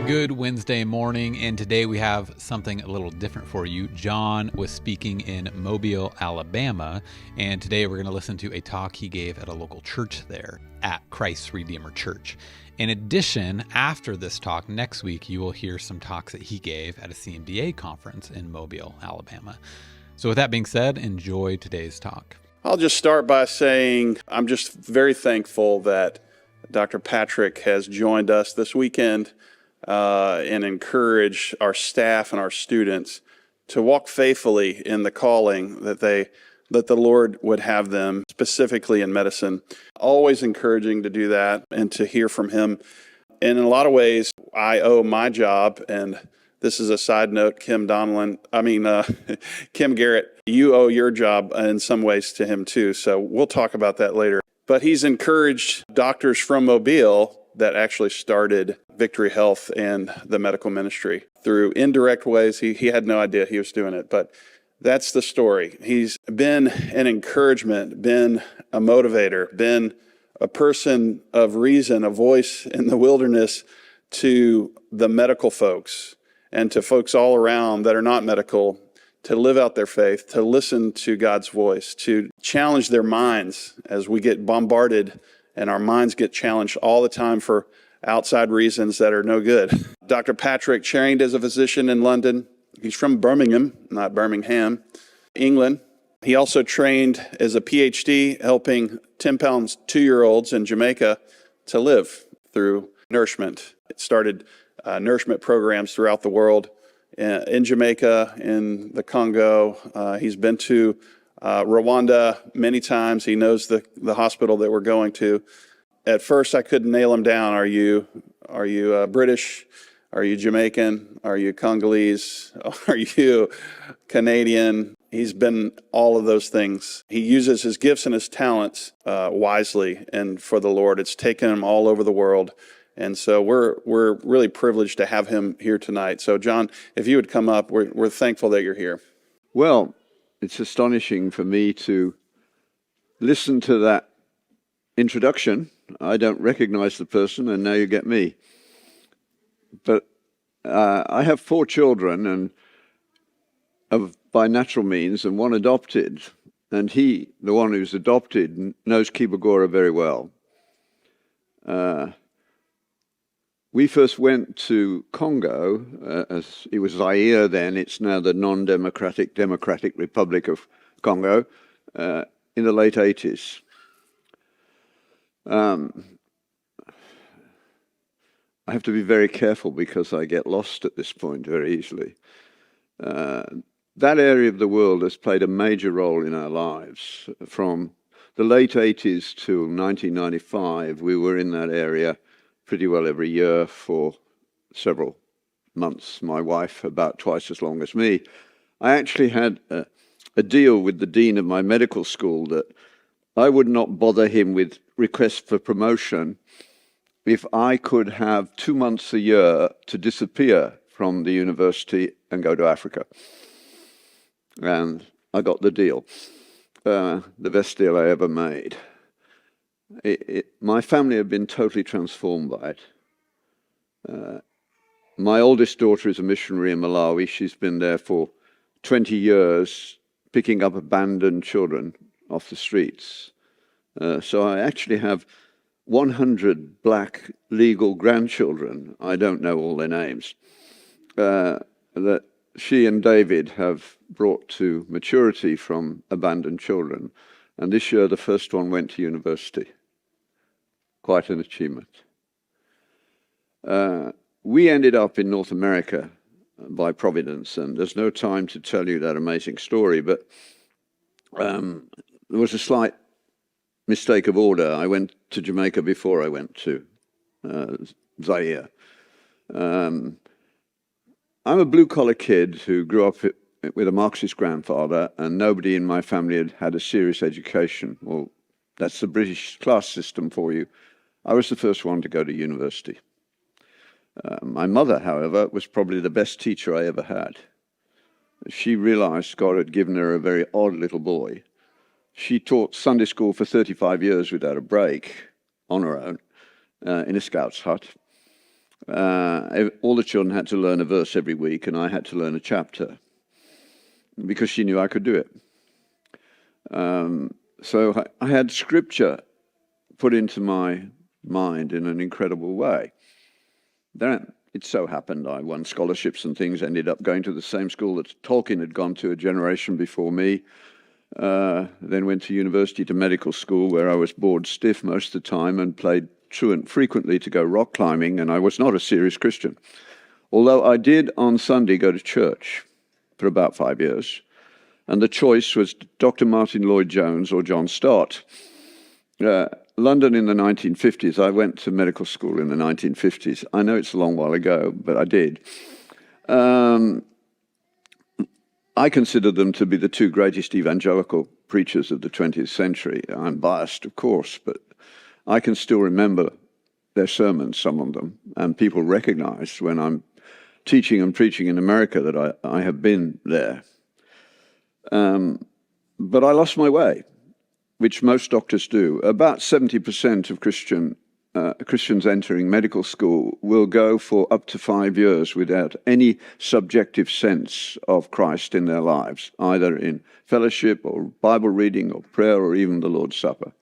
Good Wednesday morning, and today we have something a little different for you. John was speaking in Mobile, Alabama, and today we're going to listen to a talk he gave at a local church there at Christ Redeemer Church. In addition, after this talk next week, you will hear some talks that he gave at a CMDA conference in Mobile, Alabama. So with that being said, enjoy today's talk. I'll just start by saying I'm just very thankful that Dr. Patrick has joined us this weekend and encourage our staff and our students to walk faithfully in the calling that the Lord would have them, specifically in medicine. Always encouraging to do that and to hear from him. And in a lot of ways, I owe my job, and this is a side note, Kim Garrett, you owe your job in some ways to him too. So we'll talk about that later. But he's encouraged doctors from Mobile that actually started Victory Health and the medical ministry through indirect ways. He had no idea he was doing it, but that's the story. He's been an encouragement, been a motivator, been a person of reason, a voice in the wilderness to the medical folks and to folks all around that are not medical, to live out their faith, to listen to God's voice, to challenge their minds as we get bombarded and our minds get challenged all the time for outside reasons that are no good. Dr. Patrick trained as a physician in London. He's from Birmingham, not Birmingham, England. He also trained as a PhD, helping 10-pound 2-year-olds in Jamaica to live through nourishment. It started nourishment programs throughout the world. In Jamaica, in the Congo. He's been to Rwanda many times. He knows the hospital that we're going to. At first, I couldn't nail him down. Are you British? Are you Jamaican? Are you Congolese? Are you Canadian? He's been all of those things. He uses his gifts and his talents wisely and for the Lord. It's taken him all over the world. And so we're really privileged to have him here tonight. So John, if you would come up, we're thankful that you're here. Well, it's astonishing for me to listen to that introduction. I don't recognize the person, and now you get me. But I have 4 children, and by natural means, and 1 adopted. And he, the one who's adopted, knows Kibagora very well. We first went to Congo, as it was Zaire then, it's now the non-democratic Democratic Republic of Congo, in the late 80s. I have to be very careful because I get lost at this point very easily. That area of the world has played a major role in our lives. From the late 80s to 1995, we were in that area pretty well every year for several months. My wife about twice as long as me. I actually had a deal with the dean of my medical school that I would not bother him with requests for promotion if I could have 2 months a year to disappear from the university and go to Africa. And I got the deal, the best deal I ever made. My family have been totally transformed by it. My oldest daughter is a missionary in Malawi. She's been there for 20 years, picking up abandoned children off the streets. So I actually have 100 black legal grandchildren. I don't know all their names, that she and David have brought to maturity from abandoned children. And this year, the first one went to university. Quite an achievement. We ended up in North America by providence, and there's no time to tell you that amazing story, but there was a slight mistake of order. I went to Jamaica before I went to Zaire. I'm a blue-collar kid who grew up with a Marxist grandfather, and nobody in my family had had a serious education. Well, that's the British class system for you. I was the first one to go to university. My mother, however, was probably the best teacher I ever had. She realized God had given her a very odd little boy. She taught Sunday school for 35 years without a break on her own in a Scout's hut. All the children had to learn a verse every week, and I had to learn a chapter because she knew I could do it. So I had scripture put into my mind in an incredible way. Then it so happened I won scholarships and things, ended up going to the same school that Tolkien had gone to a generation before me, then went to university to medical school where I was bored stiff most of the time and played truant frequently to go rock climbing, and I was not a serious Christian. Although I did on Sunday go to church for about 5 years, and the choice was Dr. Martin Lloyd-Jones or John Stott. London in the 1950s, I went to medical school in the 1950s. I know it's a long while ago, but I did. I consider them to be the two greatest evangelical preachers of the 20th century. I'm biased, of course, but I can still remember their sermons, some of them, and people recognize when I'm teaching and preaching in America that I have been there. But I lost my way, which most doctors do. About 70% of Christians entering medical school will go for up to 5 years without any subjective sense of Christ in their lives, either in fellowship or Bible reading or prayer or even the Lord's Supper.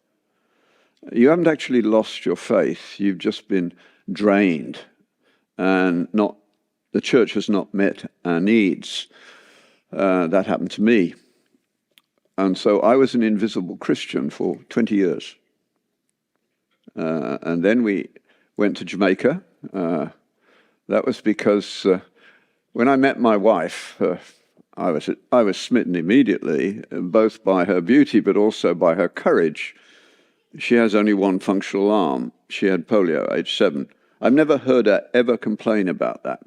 You haven't actually lost your faith. You've just been drained, and the church has not met our needs. That happened to me. And so I was an invisible Christian for 20 years. And then we went to Jamaica. That was because when I met my wife, I was smitten immediately, both by her beauty but also by her courage. She has only one functional arm. She had polio, age 7. I've never heard her ever complain about that.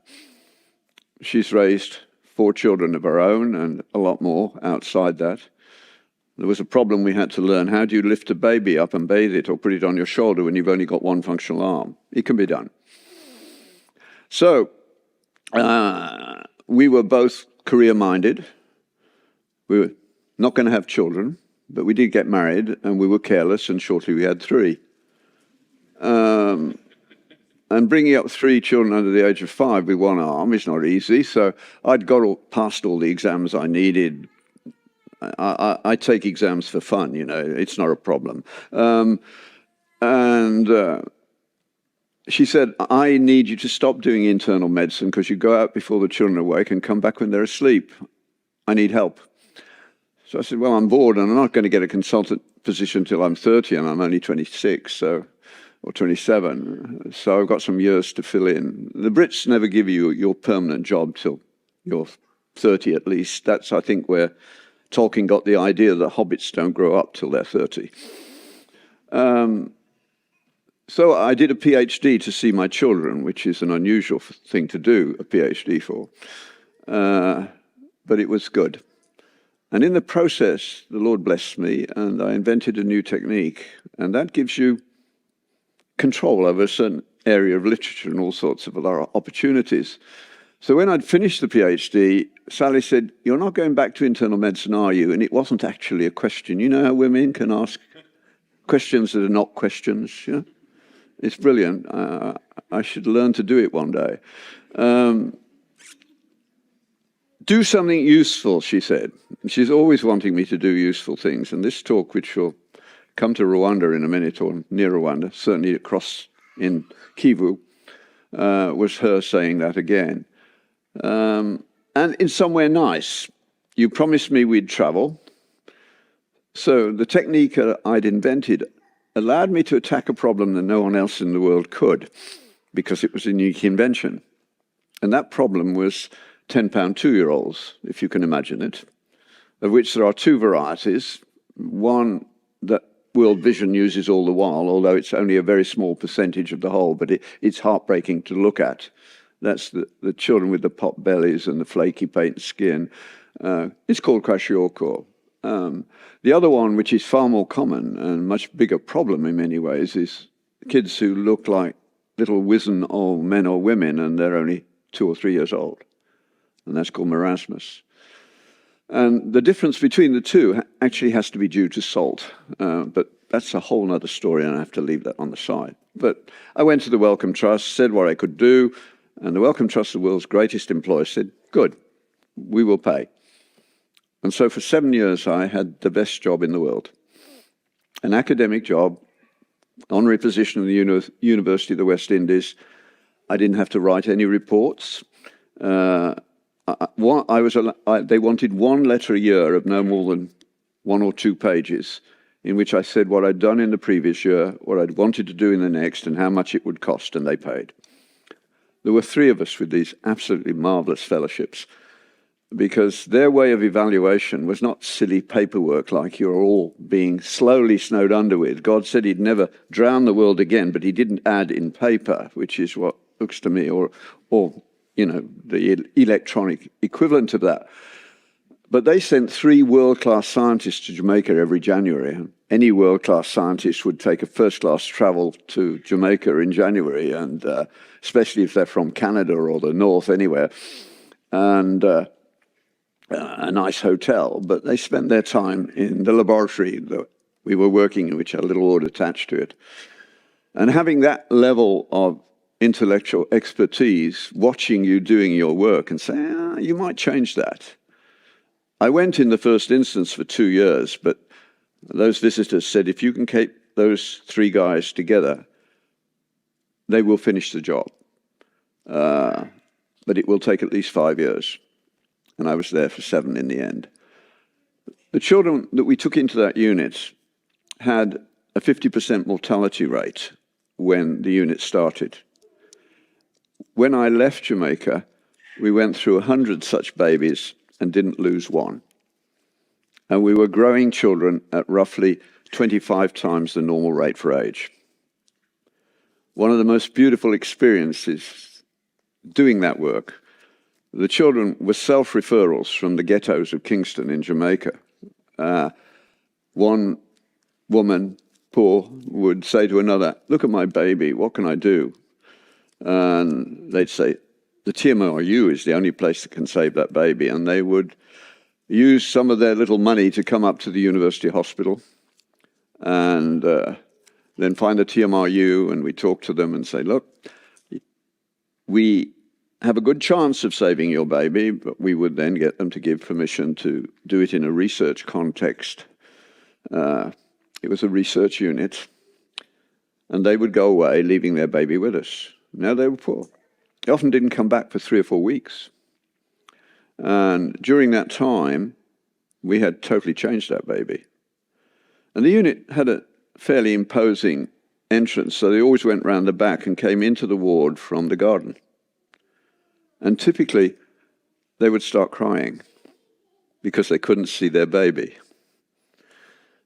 She's raised 4 children of her own and a lot more outside that. There was a problem we had to learn. How do you lift a baby up and bathe it or put it on your shoulder when you've only got one functional arm? It can be done. So we were both career-minded. We were not going to have children, but we did get married, and we were careless, and shortly we had 3. And bringing up 3 children under the age of 5 with one arm is not easy. So I'd past all the exams I needed. I take exams for fun, it's not a problem. She said, I need you to stop doing internal medicine because you go out before the children are awake and come back when they're asleep. I need help. So I said, well, I'm bored and I'm not going to get a consultant position till I'm 30 and I'm only 26, or 27. So I've got some years to fill in. The Brits never give you your permanent job till you're 30 at least. That's, I think, where Tolkien got the idea that hobbits don't grow up till they're 30. So I did a PhD to see my children, which is an unusual thing to do, a PhD for. But it was good. And in the process, the Lord blessed me, and I invented a new technique. And that gives you control over a certain area of literature and all sorts of other opportunities. So when I'd finished the PhD, Sally said, you're not going back to internal medicine, are you? And it wasn't actually a question. You know how women can ask questions that are not questions? It's brilliant. I should learn to do it one day. Do something useful, she said. She's always wanting me to do useful things. And this talk, which will come to Rwanda in a minute, or near Rwanda, certainly across in Kivu, was her saying that again. And in somewhere nice. You promised me we'd travel. So the technique I'd invented allowed me to attack a problem that no one else in the world could, because it was a unique invention. And that problem was 10-pound 2-year-olds, if you can imagine it, of which there are 2 varieties. One that World Vision uses all the while, although it's only a very small percentage of the whole, but it's heartbreaking to look at. That's the children with the pop bellies and the flaky paint skin. It's called kwashiorkor. The other one, which is far more common and much bigger problem in many ways, is kids who look like little wizen old men or women and they're only 2 or 3 years old. And that's called marasmus. And the difference between the two actually has to be due to salt. But that's a whole other story, and I have to leave that on the side. But I went to the Wellcome Trust, said what I could do, and the Wellcome Trust, the world's greatest employer, said, good, we will pay. And so for 7 years, I had the best job in the world. An academic job, honorary position in the University of the West Indies. I didn't have to write any reports. They wanted one letter a year of no more than 1 or 2 pages, in which I said what I'd done in the previous year, what I'd wanted to do in the next, and how much it would cost, and they paid. There were 3 of us with these absolutely marvelous fellowships, because their way of evaluation was not silly paperwork like you're all being slowly snowed under with. God said he'd never drown the world again, but he didn't add in paper, which is what looks to me, or the electronic equivalent of that. But they sent 3 world-class scientists to Jamaica every January. Any world-class scientist would take a first-class travel to Jamaica in January, and especially if they're from Canada or the North, anywhere, and a nice hotel. But they spent their time in the laboratory that we were working in, which had a little ward attached to it. And having that level of intellectual expertise, watching you doing your work and saying, you might change that. I went in the first instance for 2 years, but those visitors said, if you can keep those 3 guys together, they will finish the job. But it will take at least 5 years. And I was there for 7 in the end. The children that we took into that unit had a 50% mortality rate when the unit started. When I left Jamaica, we went through 100 such babies and didn't lose one. And we were growing children at roughly 25 times the normal rate for age. One of the most beautiful experiences doing that work, the children were self-referrals from the ghettos of Kingston in Jamaica. One woman, poor, would say to another, look at my baby, what can I do? And they'd say, the TMRU is the only place that can save that baby. And they would use some of their little money to come up to the university hospital and then find the TMRU, and we talk to them and say, look, we have a good chance of saving your baby, but we would then get them to give permission to do it in a research context. It was a research unit, and they would go away, leaving their baby with us. Now they were poor. They often didn't come back for 3 or 4 weeks. And during that time, we had totally changed that baby. And the unit had a fairly imposing entrance, so they always went round the back and came into the ward from the garden. And typically, they would start crying because they couldn't see their baby.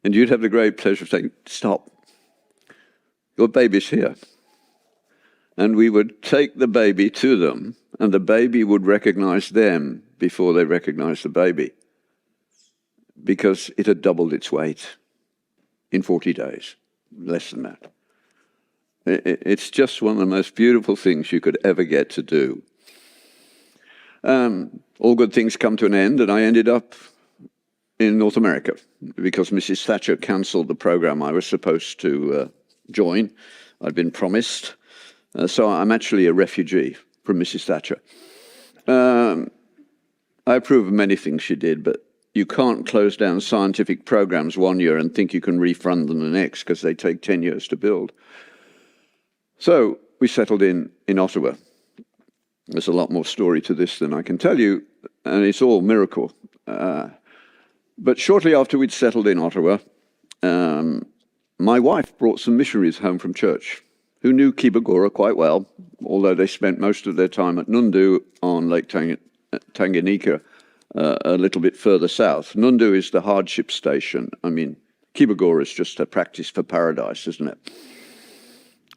And you'd have the great pleasure of saying, stop, your baby's here. And we would take the baby to them, and the baby would recognize them before they recognized the baby, because it had doubled its weight in 40 days, less than that. It's just one of the most beautiful things you could ever get to do. All good things come to an end, and I ended up in North America because Mrs. Thatcher cancelled the program I was supposed to join. I'd been promised. So I'm actually a refugee from Mrs. Thatcher. I approve of many things she did, but you can't close down scientific programs 1 year and think you can refund them the next, because they take 10 years to build. So we settled in Ottawa. There's a lot more story to this than I can tell you, and it's all miracle. But shortly after we'd settled in Ottawa, my wife brought some missionaries home from church who knew Kibagora quite well, although they spent most of their time at Nundu on Lake Tanganyika, a little bit further south. Nundu is the hardship station. I mean, Kibagora is just a practice for paradise, isn't it?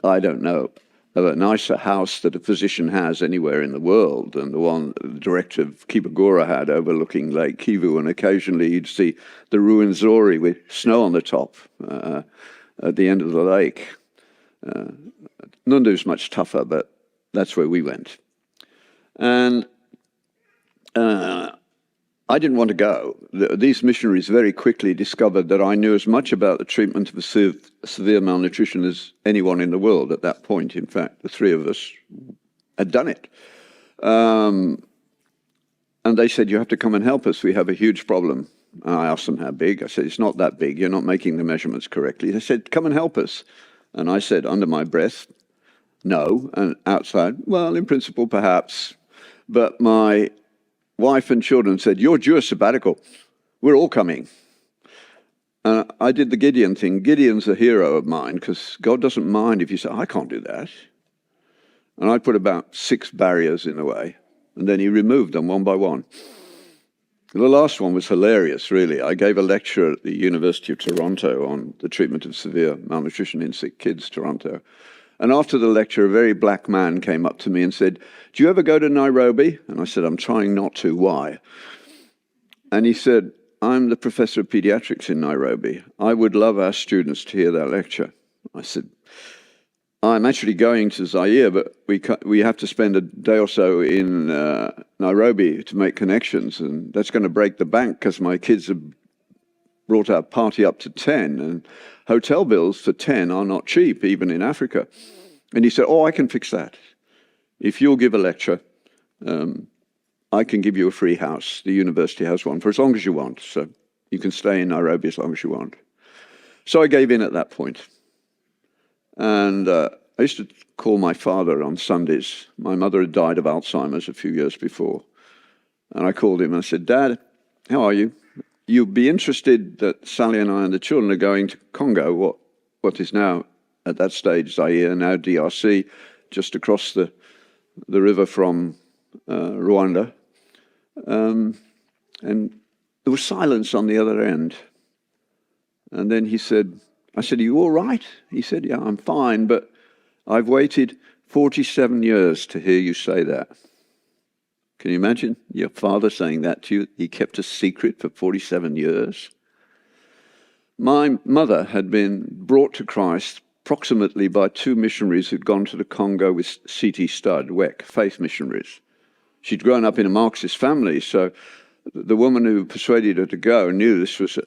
I don't know of a nicer house that a physician has anywhere in the world than the one the director of Kibagora had overlooking Lake Kivu, and occasionally you'd see the Ruwenzori with snow on the top at the end of the lake. Nundu's much tougher, but that's where we went. And I didn't want to go. These missionaries very quickly discovered that I knew as much about the treatment of severe malnutrition as anyone in the world at that point. In fact, the three of us had done it. And they said, you have to come and help us. We have a huge problem. And I asked them how big. I said, it's not that big. You're not making the measurements correctly. They said, come and help us. And I said, under my breath, no. And outside, well, in principle, perhaps. But my wife and children said, you're due a sabbatical. We're all coming. And I did the Gideon thing. Gideon's a hero of mine because God doesn't mind if you say, I can't do that. And I put about 6 barriers in the way. And then he removed them one by one. The last one was hilarious, really. I gave a lecture at the University of Toronto on the treatment of severe malnutrition in sick kids, Toronto. And after the lecture, a very black man came up to me and said, do you ever go to Nairobi? And I said, I'm trying not to. Why? And he said, I'm the professor of pediatrics in Nairobi. I would love our students to hear that lecture. I said, I'm actually going to Zaire, but we have to spend a day or so in Nairobi to make connections. And that's going to break the bank because my kids have brought our party up to 10. And hotel bills for 10 are not cheap, even in Africa. And he said, I can fix that. If you'll give a lecture, I can give you a free house. The university has one for as long as you want. So you can stay in Nairobi as long as you want. So I gave in at that point. And I used to call my father on Sundays. My mother had died of Alzheimer's a few years before. And I called him and I said, Dad, how are you? You'd be interested that Sally and I and the children are going to Congo, what is now, at that stage, Zaire, now DRC, just across the river from Rwanda. And there was silence on the other end. And then he said, I said, are you all right? He said, yeah, I'm fine, but I've waited 47 years to hear you say that. Can you imagine your father saying that to you? He kept a secret for 47 years. My mother had been brought to Christ approximately by 2 missionaries who'd gone to the Congo with C.T. Studd, WEC, faith missionaries. She'd grown up in a Marxist family, so the woman who persuaded her to go knew this was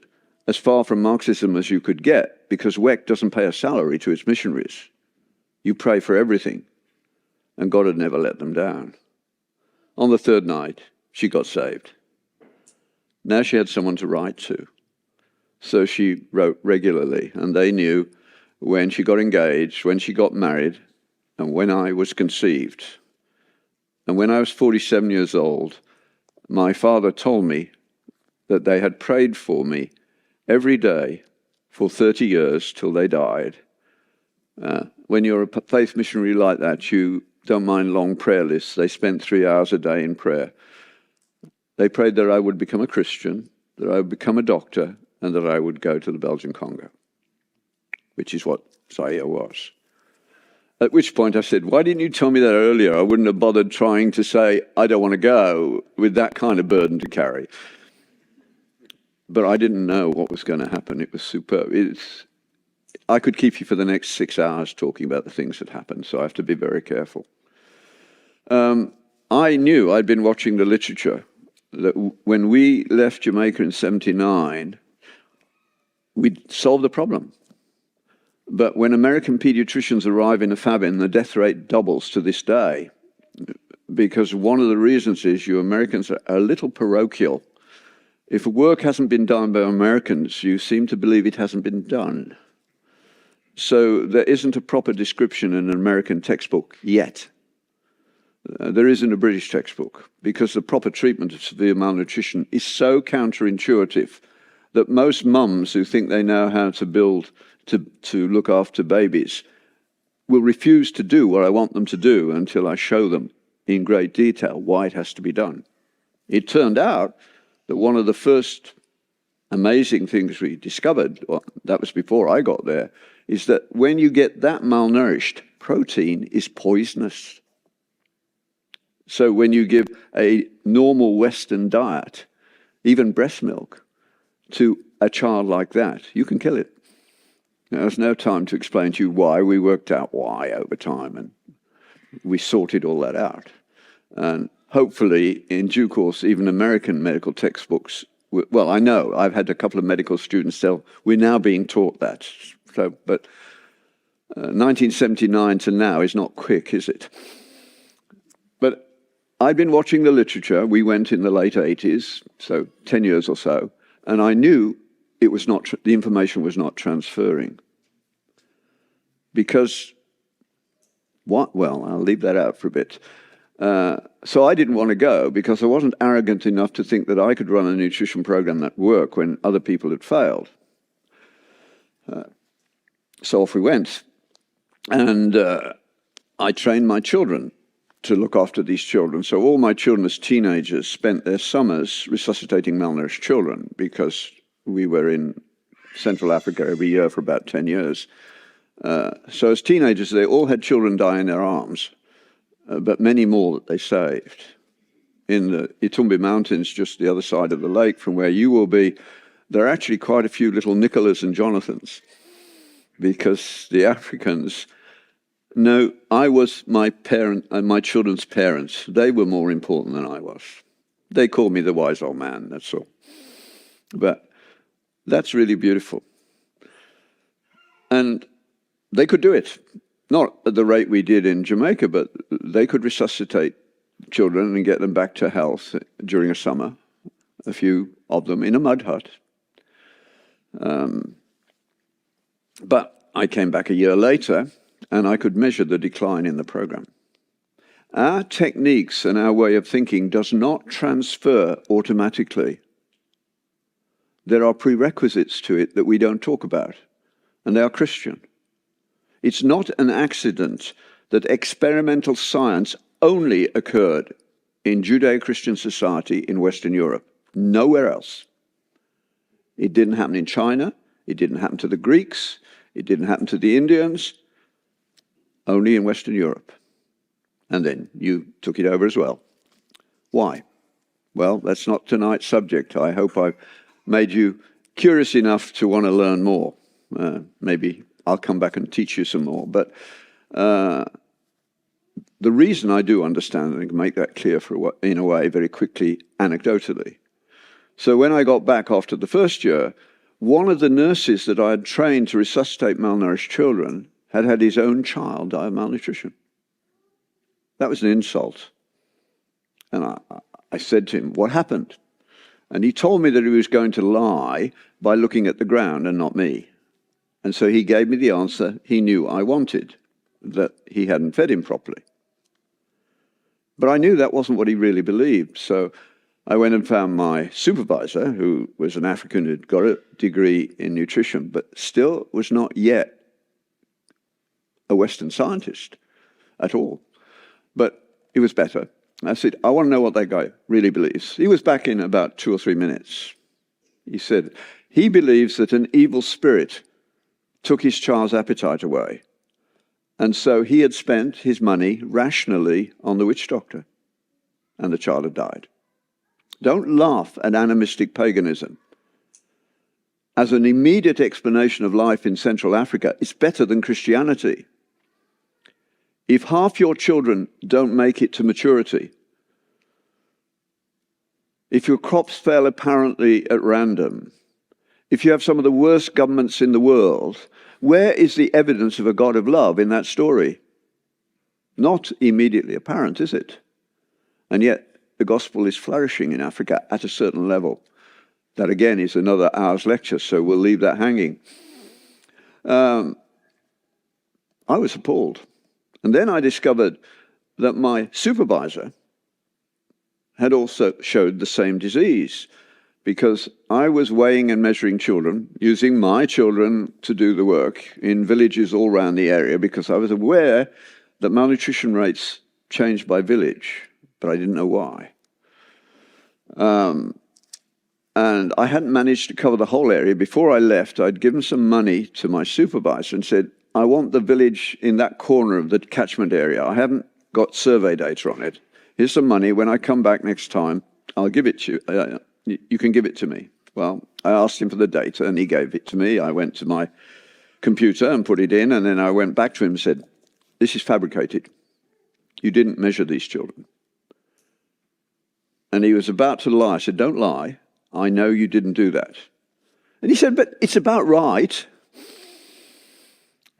as far from Marxism as you could get, because WEC doesn't pay a salary to its missionaries. You pray for everything, and God had never let them down. On the 3rd night, she got saved. Now she had someone to write to. So she wrote regularly, and they knew when she got engaged, when she got married, and when I was conceived. And when I was 47 years old, my father told me that they had prayed for me every day for 30 years till they died. When you're a faith missionary like that, you don't mind long prayer lists. They spent 3 hours a day in prayer. They prayed that I would become a Christian, that I would become a doctor, and that I would go to the Belgian Congo, which is what Zaire was. At which point I said, why didn't you tell me that earlier? I wouldn't have bothered trying to say, I don't want to go, with that kind of burden to carry. But I didn't know what was going to happen. It was superb. I could keep you for the next 6 hours talking about the things that happened, so I have to be very careful. I knew, I'd been watching the literature, that when we left Jamaica in 1979, we'd solved the problem. But when American pediatricians arrive in a famine, the death rate doubles to this day, because one of the reasons is you Americans are a little parochial. If work hasn't been done by Americans, you seem to believe it hasn't been done. So there isn't a proper description in an American textbook yet. There is in a British textbook, because the proper treatment of severe malnutrition is so counterintuitive that most mums who think they know how to look after babies will refuse to do what I want them to do until I show them in great detail why it has to be done. It turned out that one of the first amazing things we discovered, well, that was before I got there, is that when you get that malnourished, protein is poisonous. So when you give a normal Western diet, even breast milk, to a child like that, you can kill it. Now, there's no time to explain to you why. We worked out why over time, and we sorted all that out. And hopefully, in due course, even American medical textbooks. Well, I know I've had a couple of medical students tell we're now being taught that. So, but 1979 to now is not quick, is it? But I'd been watching the literature. We went in the late 80s, so 10 years or so, and I knew it was not the information was not transferring. Because what? Well, I'll leave that out for a bit. So I didn't want to go because I wasn't arrogant enough to think that I could run a nutrition program that worked when other people had failed. So off we went. And I trained my children to look after these children. So all my children as teenagers spent their summers resuscitating malnourished children because we were in Central Africa every year for about 10 years. So as teenagers, they all had children die in their arms. But many more that they saved. In the Itumbi Mountains, just the other side of the lake from where you will be, there are actually quite a few little Nicholas and Jonathans, because the Africans know I was my parent and my children's parents. They were more important than I was. They called me the wise old man, that's all. But that's really beautiful. And they could do it. Not at the rate we did in Jamaica, but they could resuscitate children and get them back to health during a summer, a few of them in a mud hut. But I came back a year later, and I could measure the decline in the program. Our techniques and our way of thinking does not transfer automatically. There are prerequisites to it that we don't talk about, and they are Christian. It's not an accident that experimental science only occurred in Judeo-Christian society in Western Europe, nowhere else. It didn't happen in China, it didn't happen to the Greeks, it didn't happen to the Indians, only in Western Europe. And then you took it over as well. Why? Well, that's not tonight's subject. I hope I've made you curious enough to want to learn more. Maybe I'll come back and teach you some more. But the reason I do understand, and I can make that clear in a way very quickly, anecdotally. So when I got back after the first year, one of the nurses that I had trained to resuscitate malnourished children had had his own child die of malnutrition. That was an insult. And I said to him, what happened? And he told me that he was going to lie by looking at the ground and not me. And so he gave me the answer he knew I wanted, that he hadn't fed him properly. But I knew that wasn't what he really believed. So I went and found my supervisor, who was an African who'd got a degree in nutrition, but still was not yet a Western scientist at all. But he was better. I said, I want to know what that guy really believes. He was back in about 2 or 3 minutes. He said, he believes that an evil spirit took his child's appetite away. And so he had spent his money rationally on the witch doctor, and the child had died. Don't laugh at animistic paganism. As an immediate explanation of life in Central Africa, it's better than Christianity. If half your children don't make it to maturity, if your crops fail apparently at random, if you have some of the worst governments in the world, where is the evidence of a God of love in that story? Not immediately apparent, is it? And yet, the gospel is flourishing in Africa at a certain level. That again is another hour's lecture, so we'll leave that hanging. I was appalled. And then I discovered that my supervisor had also showed the same disease, because I was weighing and measuring children, using my children to do the work in villages all around the area, because I was aware that malnutrition rates changed by village, but I didn't know why. And I hadn't managed to cover the whole area. Before I left, I'd given some money to my supervisor and said, I want the village in that corner of the catchment area. I haven't got survey data on it. Here's some money. When I come back next time, I'll give it to you. You can give it to me. Well, I asked him for the data, and he gave it to me. I went to my computer and put it in, and then I went back to him and said, this is fabricated. You didn't measure these children. And he was about to lie. I said, don't lie. I know you didn't do that. And he said, but it's about right.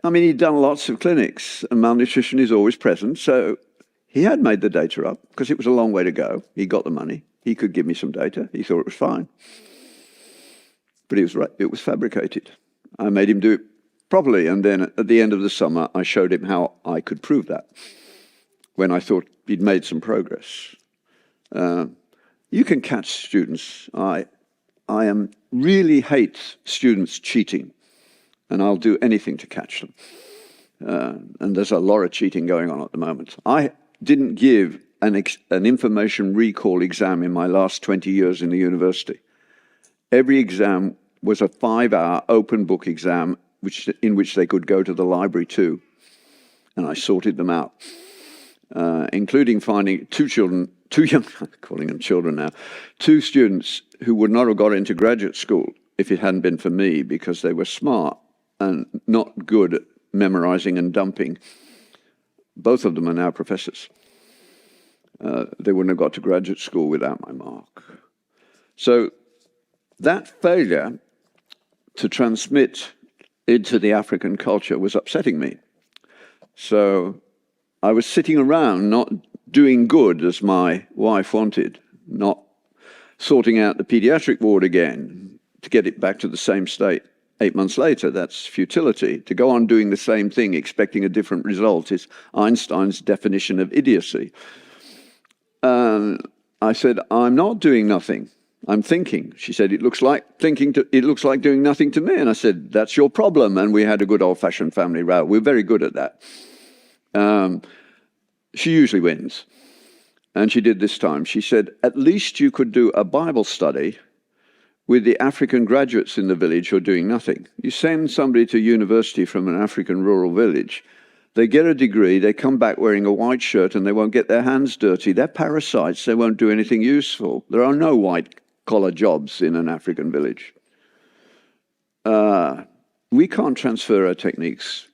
I mean, he'd done lots of clinics, and malnutrition is always present. So he had made the data up because it was a long way to go. He got the money. He could give me some data. He thought it was fine. But he was right. It was fabricated. I made him do it properly. And then at the end of the summer, I showed him how I could prove that when I thought he'd made some progress. You can catch students. I really hate students cheating, and I'll do anything to catch them. And there's a lot of cheating going on at the moment. I didn't give an information recall exam in my last 20 years in the university. Every exam was a 5-hour open book exam in which they could go to the library too. And I sorted them out, including finding two young, calling them children now, 2 students who would not have got into graduate school if it hadn't been for me, because they were smart and not good at memorizing and dumping. Both of them are now professors. They wouldn't have got to graduate school without my mark. So that failure to transmit into the African culture was upsetting me. So I was sitting around not doing good as my wife wanted, not sorting out the pediatric ward again to get it back to the same state 8 months later. That's futility. To go on doing the same thing expecting a different result is Einstein's definition of idiocy. I said, I'm not doing nothing. I'm thinking. She said, it looks like doing nothing to me. And I said, that's your problem. And we had a good old-fashioned family row. We're very good at that. She usually wins. And she did this time. She said, at least you could do a Bible study with the African graduates in the village who are doing nothing. You send somebody to university from an African rural village, they get a degree, they come back wearing a white shirt and they won't get their hands dirty. They're parasites, they won't do anything useful. There are no white-collar jobs in an African village. We can't transfer our techniques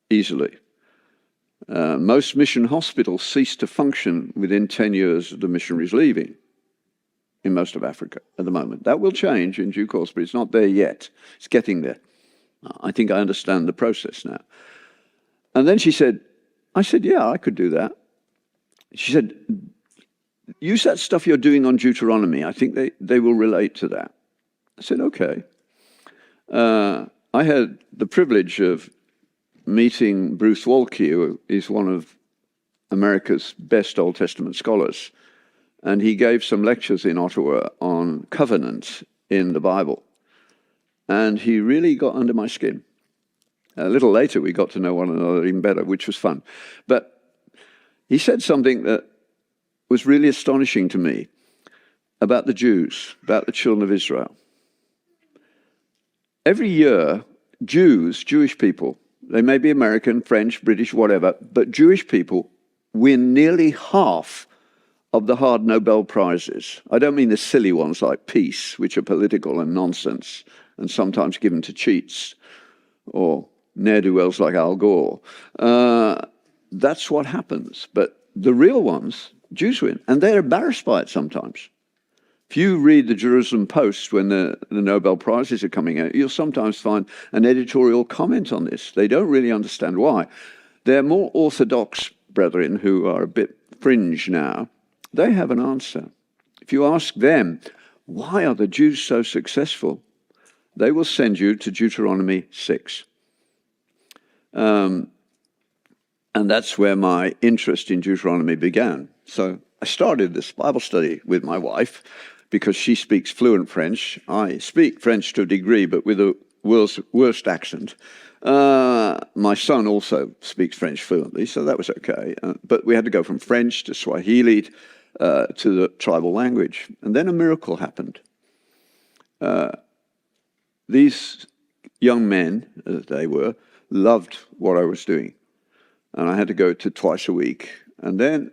easily. Most mission hospitals cease to function within 10 years of the missionaries leaving in most of Africa at the moment. That will change in due course, but it's not there yet. It's getting there. I think I understand the process now. And then I said, yeah, I could do that. She said, use that stuff you're doing on Deuteronomy. I think they will relate to that. I said, okay. I had the privilege of meeting Bruce Waltke, who is one of America's best Old Testament scholars. And he gave some lectures in Ottawa on covenant in the Bible. And he really got under my skin. A little later, we got to know one another even better, which was fun. But he said something that was really astonishing to me about the Jews, about the children of Israel. Every year, Jewish people, they may be American, French, British, whatever, but Jewish people win nearly half of the hard Nobel Prizes. I don't mean the silly ones like peace, which are political and nonsense, and sometimes given to cheats, or ne'er-do-wells like Al Gore. That's what happens. But the real ones, Jews win, and they're embarrassed by it sometimes. If you read the Jerusalem Post when the Nobel Prizes are coming out, you'll sometimes find an editorial comment on this. They don't really understand why. They're more orthodox brethren who are a bit fringe now. They have an answer. If you ask them, why are the Jews so successful? They will send you to Deuteronomy 6. And that's where my interest in Deuteronomy began. So I started this Bible study with my wife because she speaks fluent French. I speak French to a degree, but with a worst accent. My son also speaks French fluently, so that was okay. But we had to go from French to Swahili to the tribal language. And then a miracle happened. These young men, as they were, loved what I was doing. And I had to go to twice a week. And then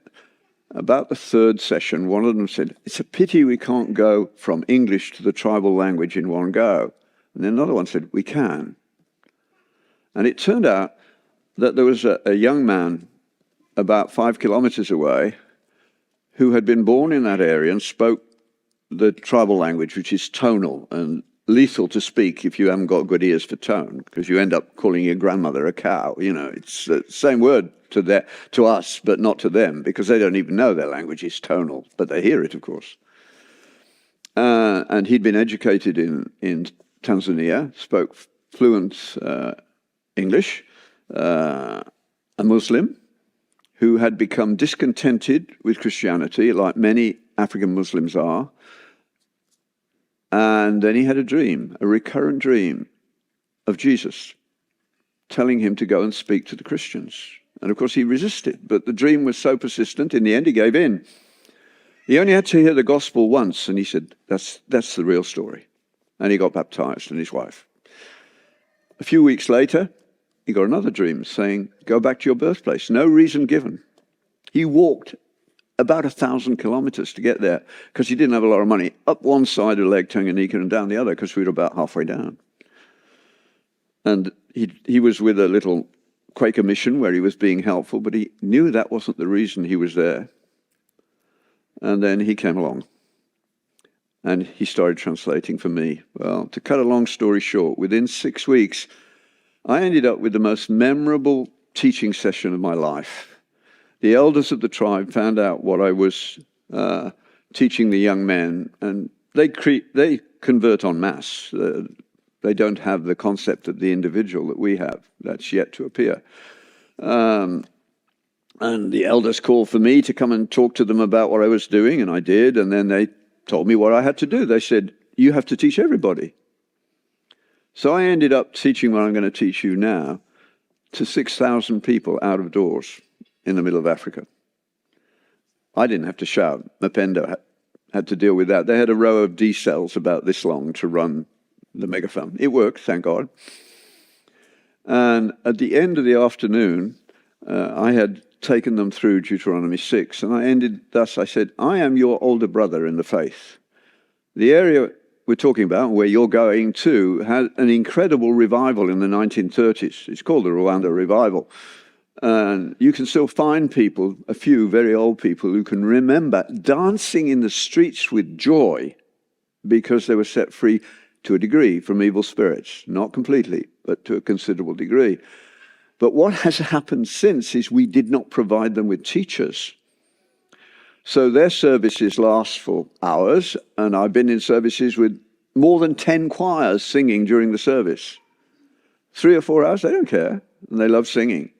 about the third session, one of them said, it's a pity we can't go from English to the tribal language in one go. And then another one said, we can. And it turned out that there was a young man about 5 kilometers away who had been born in that area and spoke the tribal language, which is tonal and lethal to speak if you haven't got good ears for tone, because you end up calling your grandmother a cow. You know, it's the same word to us, but not to them, because they don't even know their language is tonal, but they hear it, of course. And he'd been educated in Tanzania, spoke fluent English, a Muslim who had become discontented with Christianity, like many African Muslims are. And then he had a dream, a recurrent dream of Jesus, telling him to go and speak to the Christians. And of course he resisted, but the dream was so persistent, in the end he gave in. He only had to hear the gospel once, and he said, that's the real story. And he got baptized, and his wife. A few weeks later, he got another dream saying, go back to your birthplace. No reason given. He walked about 1,000 kilometers to get there because he didn't have a lot of money. Up one side of Lake Tanganyika and down the other because we were about halfway down. And he was with a little Quaker mission where he was being helpful, but he knew that wasn't the reason he was there. And then he came along and he started translating for me. Well, to cut a long story short, within 6 weeks, I ended up with the most memorable teaching session of my life. The elders of the tribe found out what I was teaching the young men, and they convert en masse. They don't have the concept of the individual that we have. That's yet to appear. And the elders called for me to come and talk to them about what I was doing, and I did, and then they told me what I had to do. They said, you have to teach everybody. So I ended up teaching what I'm going to teach you now to 6,000 people out of doors in the middle of Africa. I didn't have to shout. Mapendo had to deal with that. They had a row of D cells about this long to run the megaphone. It worked, thank God. And at the end of the afternoon, I had taken them through Deuteronomy 6, and I ended thus. I said, I am your older brother in the faith. The area we're talking about, where you're going to, had an incredible revival in the 1930s. It's called the Rwanda Revival. And you can still find people, a few very old people, who can remember dancing in the streets with joy because they were set free to a degree from evil spirits. Not completely, but to a considerable degree. But what has happened since is we did not provide them with teachers. So their services last for hours, and I've been in services with more than 10 choirs singing during the service. 3 or 4 hours, they don't care, and they love singing.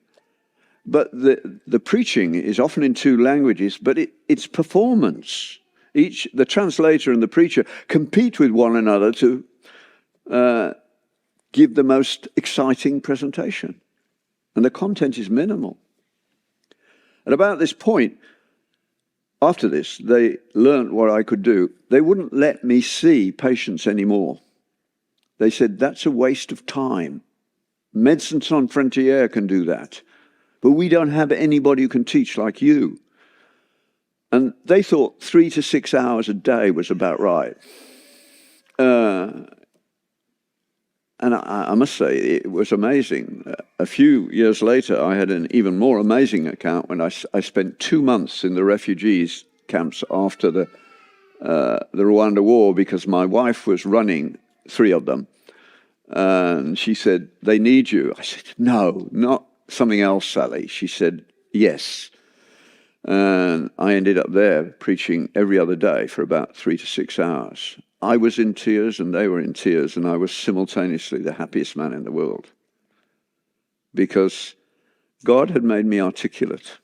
But the preaching is often in 2 languages, but it's performance. The translator and the preacher compete with one another to give the most exciting presentation. And the content is minimal. At about this point, after this, they learned what I could do. They wouldn't let me see patients anymore. They said, that's a waste of time. Médecins Sans Frontières can do that. But we don't have anybody who can teach like you. And they thought 3 to 6 hours a day was about right. And I must say, it was amazing. A few years later, I had an even more amazing account when I spent 2 months in the refugees camps after the Rwanda war, because my wife was running 3 of them. And she said, they need you. I said, no, not something else, Sally. She said, yes. And I ended up there preaching every other day for about 3 to 6 hours. I was in tears and they were in tears, and I was simultaneously the happiest man in the world because God had made me articulate.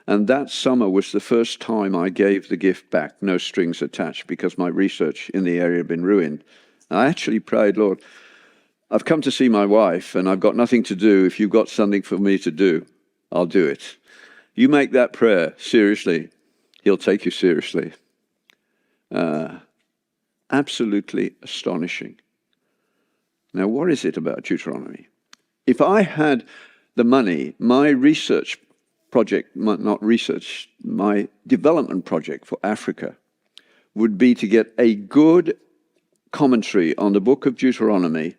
And that summer was the first time I gave the gift back, no strings attached, because my research in the area had been ruined. And I actually prayed, Lord, I've come to see my wife and I've got nothing to do. If you've got something for me to do, I'll do it. You make that prayer seriously, He'll take you seriously. Absolutely astonishing. Now, what is it about Deuteronomy? If I had the money, my research project, my development project for Africa would be to get a good commentary on the book of Deuteronomy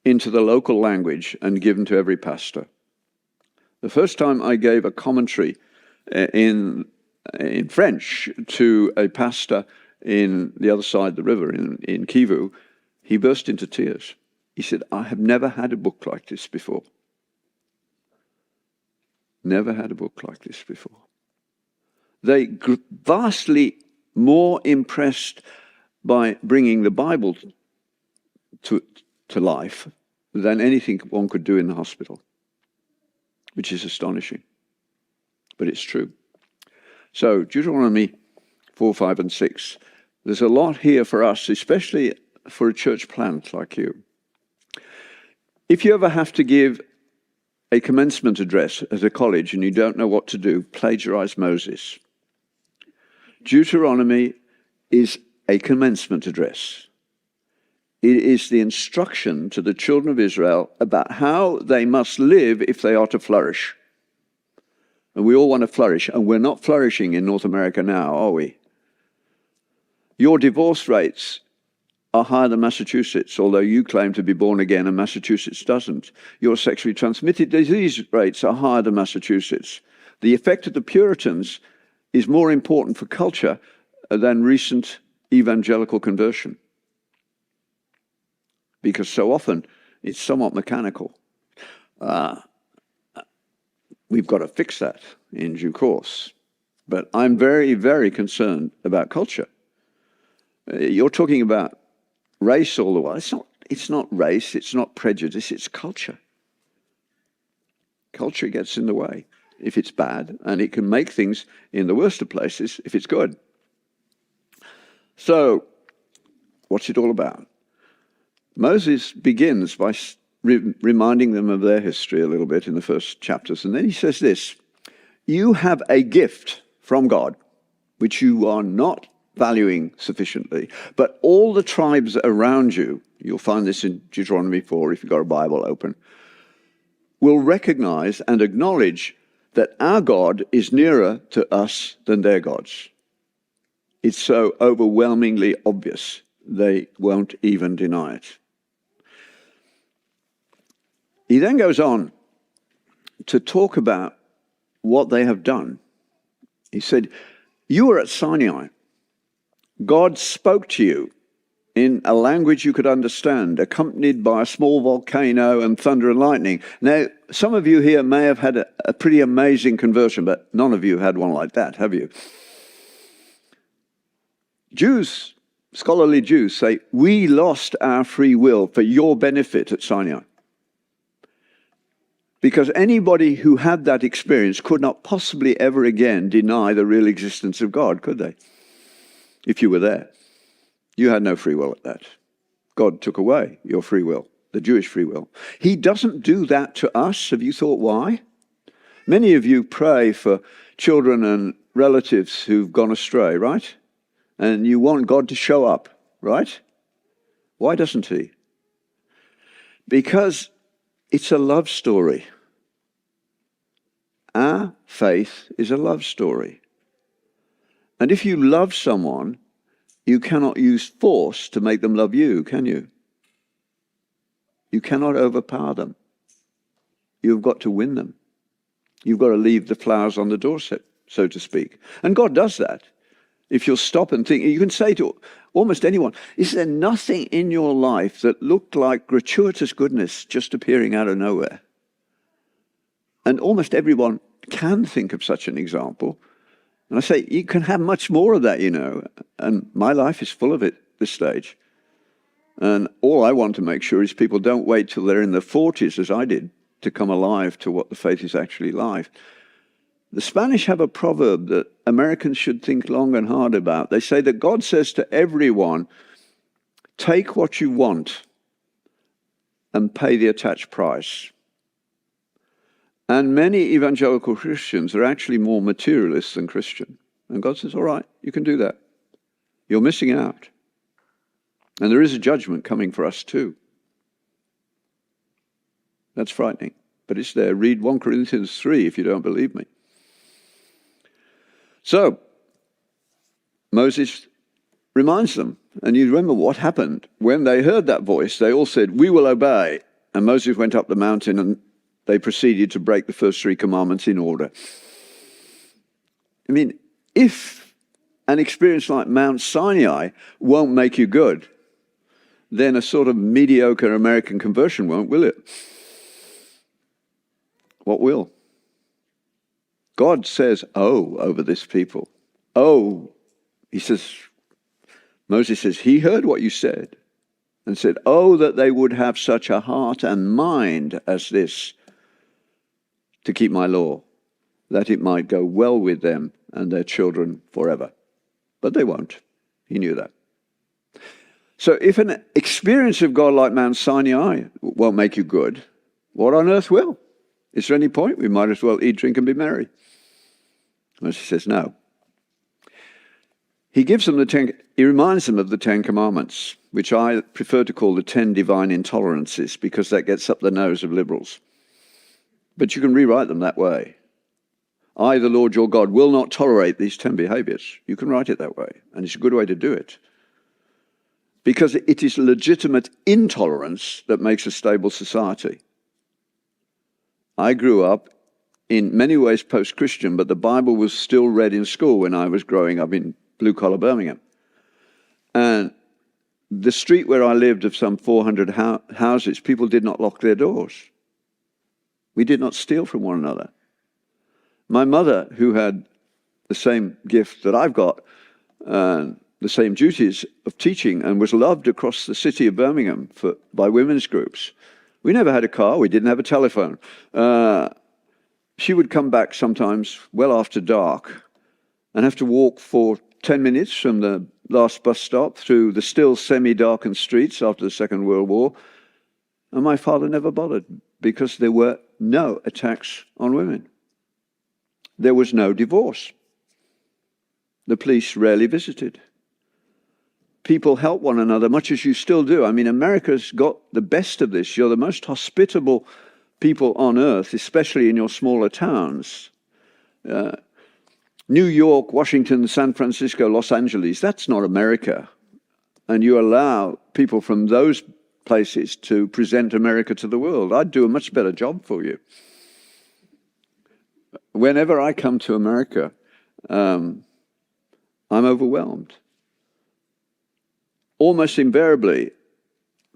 into the local language and given to every pastor. The first time I gave a commentary in in French to a pastor in the other side of the river in Kivu, he burst into tears. He said, I have never had a book like this before. Never had a book like this before. They vastly more impressed by bringing the Bible to life than anything one could do in the hospital, which is astonishing. But it's true. So Deuteronomy 4, 5, and 6. There's a lot here for us, especially for a church plant like you. If you ever have to give a commencement address at a college and you don't know what to do, plagiarize Moses. Deuteronomy is a commencement address. It is the instruction to the children of Israel about how they must live if they are to flourish. And we all want to flourish, and we're not flourishing in North America now, are we? Your divorce rates are higher than Massachusetts, although you claim to be born again and Massachusetts doesn't. Your sexually transmitted disease rates are higher than Massachusetts. The effect of the Puritans is more important for culture than recent evangelical conversion, because so often it's somewhat mechanical. We've got to fix that in due course. But I'm very, very concerned about culture. You're talking about race all the while. It's not race, it's not prejudice, it's culture. Culture gets in the way if it's bad, and it can make things in the worst of places if it's good. So, what's it all about? Moses begins by reminding them of their history a little bit in the first chapters, and then he says this: you have a gift from God, which you are not valuing sufficiently, but all the tribes around you, you'll find this in Deuteronomy 4 if you've got a Bible open, will recognize and acknowledge that our God is nearer to us than their gods. It's so overwhelmingly obvious, they won't even deny it. He then goes on to talk about what they have done. He said, you were at Sinai. God spoke to you in a language you could understand, accompanied by a small volcano and thunder and lightning. Now, some of you here may have had a pretty amazing conversion, but none of you had one like that, have you? Jews, scholarly Jews, say, we lost our free will for your benefit at Sinai. Because anybody who had that experience could not possibly ever again deny the real existence of God, could they? If you were there. You had no free will at that. God took away your free will, the Jewish free will. He doesn't do that to us. Have you thought why? Many of you pray for children and relatives who've gone astray, right? And you want God to show up, right? Why doesn't he? Because it's a love story. Our faith is a love story. And if you love someone, you cannot use force to make them love you, can you? You cannot overpower them. You've got to win them. You've got to leave the flowers on the doorstep, so to speak. And God does that. If you'll stop and think, you can say to almost anyone, is there nothing in your life that looked like gratuitous goodness just appearing out of nowhere? And almost everyone can think of such an example. And I say, you can have much more of that, you know. And my life is full of it at this stage. And all I want to make sure is people don't wait till they're in their 40s, as I did, to come alive to what the faith is actually like. The Spanish have a proverb that Americans should think long and hard about. They say that God says to everyone, take what you want and pay the attached price. And many evangelical Christians are actually more materialist than Christian. And God says, all right, you can do that. You're missing out. And there is a judgment coming for us too. That's frightening, but it's there. Read 1 Corinthians 3 if you don't believe me. So, Moses reminds them, and you remember what happened. When they heard that voice, they all said, we will obey. And Moses went up the mountain and they proceeded to break the first 3 commandments in order. I mean, if an experience like Mount Sinai won't make you good, then a sort of mediocre American conversion won't, will it? What will? God says, oh, over this people. Oh, he says, Moses says, he heard what you said and said, oh, that they would have such a heart and mind as this to keep my law, that it might go well with them and their children forever. But they won't. He knew that. So if an experience of God like Mount Sinai won't make you good, what on earth will? Is there any point? We might as well eat, drink, and be merry. Moses says no. He gives them he reminds them of the Ten Commandments, which I prefer to call the 10 divine intolerances, because that gets up the nose of liberals. But you can rewrite them that way. I, the Lord your God, will not tolerate these 10 behaviors. You can write it that way, and it's a good way to do it. Because it is legitimate intolerance that makes a stable society. I grew up in many ways post-Christian, but the Bible was still read in school when I was growing up in blue-collar Birmingham. And the street where I lived, of some 400 houses, people did not lock their doors. We did not steal from one another. My mother, who had the same gift that I've got, the same duties of teaching, and was loved across the city of Birmingham by women's groups. We never had a car. We didn't have a telephone. She would come back sometimes well after dark and have to walk for 10 minutes from the last bus stop through the still semi-darkened streets after the Second World War. And my father never bothered, because there were no attacks on women. There was no divorce. The police rarely visited. People help one another, much as you still do. I mean, America's got the best of this. You're the most hospitable people on earth, especially in your smaller towns. New York, Washington, San Francisco, Los Angeles, that's not America. And you allow people from those places to present America to the world. I'd do a much better job for you. Whenever I come to America, I'm overwhelmed. Almost invariably,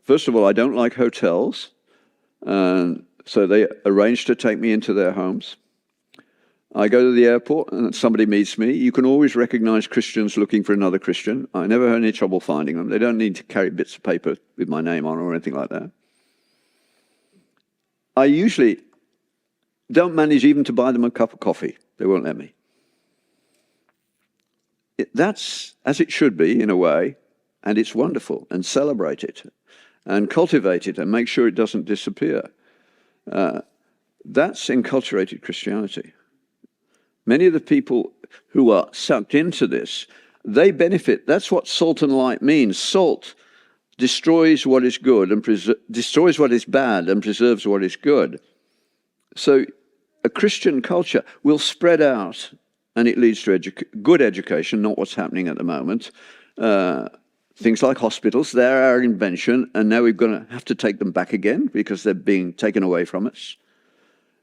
first of all, I don't like hotels, and so they arrange to take me into their homes. I go to the airport and somebody meets me. You can always recognize Christians looking for another Christian. I never had any trouble finding them. They don't need to carry bits of paper with my name on or anything like that. I usually don't manage even to buy them a cup of coffee. They won't let me. That's as it should be, in a way, and it's wonderful, and celebrate it, and cultivate it, and make sure it doesn't disappear. That's enculturated Christianity. Many of the people who are sucked into this, they benefit. That's what salt and light means. Salt destroys what is good and destroys what is bad and preserves what is good. So a Christian culture will spread out, and it leads to good education, not what's happening at the moment. Things like hospitals, they're our invention, and now we're going to have to take them back again because they're being taken away from us.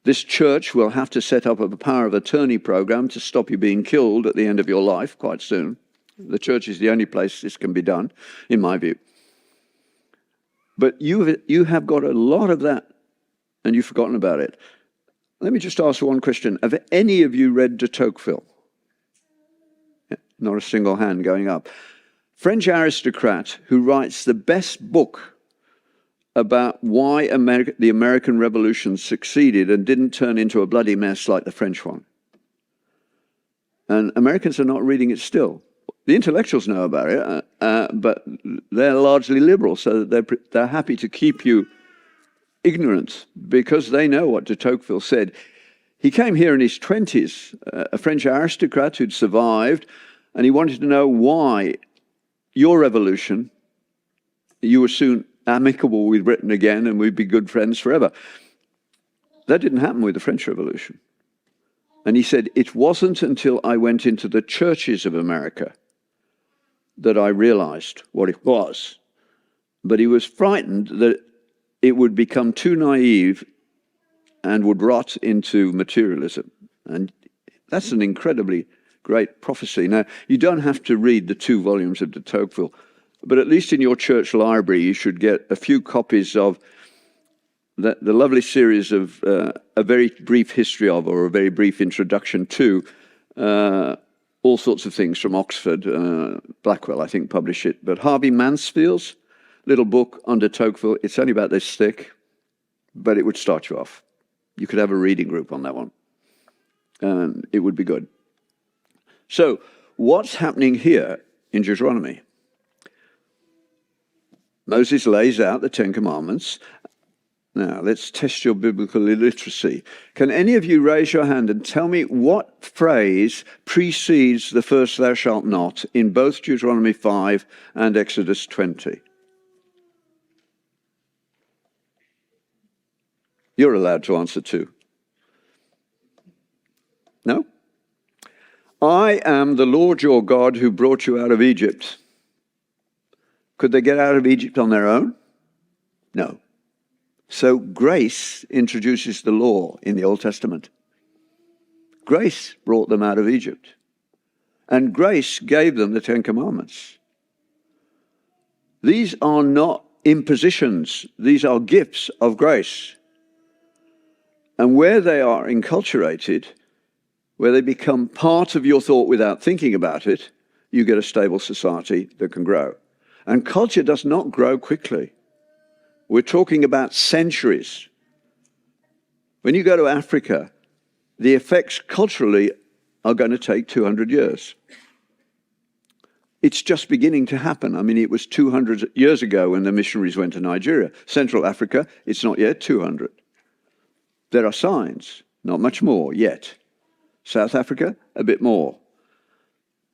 This church will have to set up a power of attorney program to stop you being killed at the end of your life quite soon. The church is the only place this can be done, in my view. But you have got a lot of that, and you've forgotten about it. Let me just ask one question. Have any of you read de Tocqueville? Not a single hand going up. French aristocrat who writes the best book about why the American Revolution succeeded and didn't turn into a bloody mess like the French one. And Americans are not reading it still. The intellectuals know about it, but they're largely liberal, so they're happy to keep you ignorant because they know what de Tocqueville said. He came here in his 20s, a French aristocrat who'd survived, and he wanted to know why your revolution, you were soon amicable with Britain again and we'd be good friends forever. That didn't happen with the French Revolution. And he said, it wasn't until I went into the churches of America that I realized what it was. But he was frightened that it would become too naive and would rot into materialism. And that's an incredibly great prophecy. Now, you don't have to read the 2 volumes of de Tocqueville, but at least in your church library, you should get a few copies of the lovely series of A Very Brief History of, or A Very Brief Introduction to, all sorts of things from Oxford. Blackwell, I think, published it. But Harvey Mansfield's little book on de Tocqueville, it's only about this thick, but it would start you off. You could have a reading group on that one, and it would be good. So, what's happening here in Deuteronomy? Moses lays out the 10 Commandments. Now, let's test your biblical illiteracy. Can any of you raise your hand and tell me what phrase precedes the first "thou shalt not" in both Deuteronomy 5 and Exodus 20? You're allowed to answer too. No? I am the Lord your God who brought you out of Egypt. Could they get out of Egypt on their own? No. So grace introduces the law in the Old Testament. Grace brought them out of Egypt. And grace gave them the 10 Commandments. These are not impositions. These are gifts of grace. And where they are enculturated, where they become part of your thought without thinking about it, you get a stable society that can grow. And culture does not grow quickly. We're talking about centuries. When you go to Africa, the effects culturally are going to take 200 years. It's just beginning to happen. I mean, it was 200 years ago when the missionaries went to Nigeria. Central Africa, it's not yet 200. There are signs, not much more yet. South Africa, a bit more.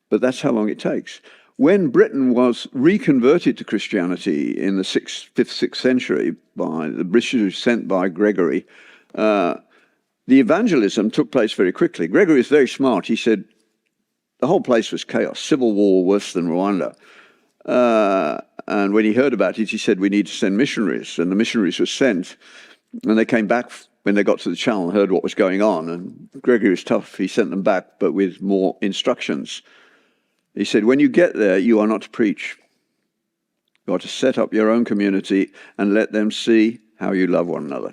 But that's how long it takes. When Britain was reconverted to Christianity in the 5th, 6th century by the British sent by Gregory, the evangelism took place very quickly. Gregory was very smart. He said the whole place was chaos, civil war worse than Rwanda. And when he heard about it, he said, we need to send missionaries. And the missionaries were sent, and they came back when they got to the channel and heard what was going on. And Gregory was tough. He sent them back, but with more instructions. He said, when you get there, you are not to preach. You are to set up your own community and let them see how you love one another.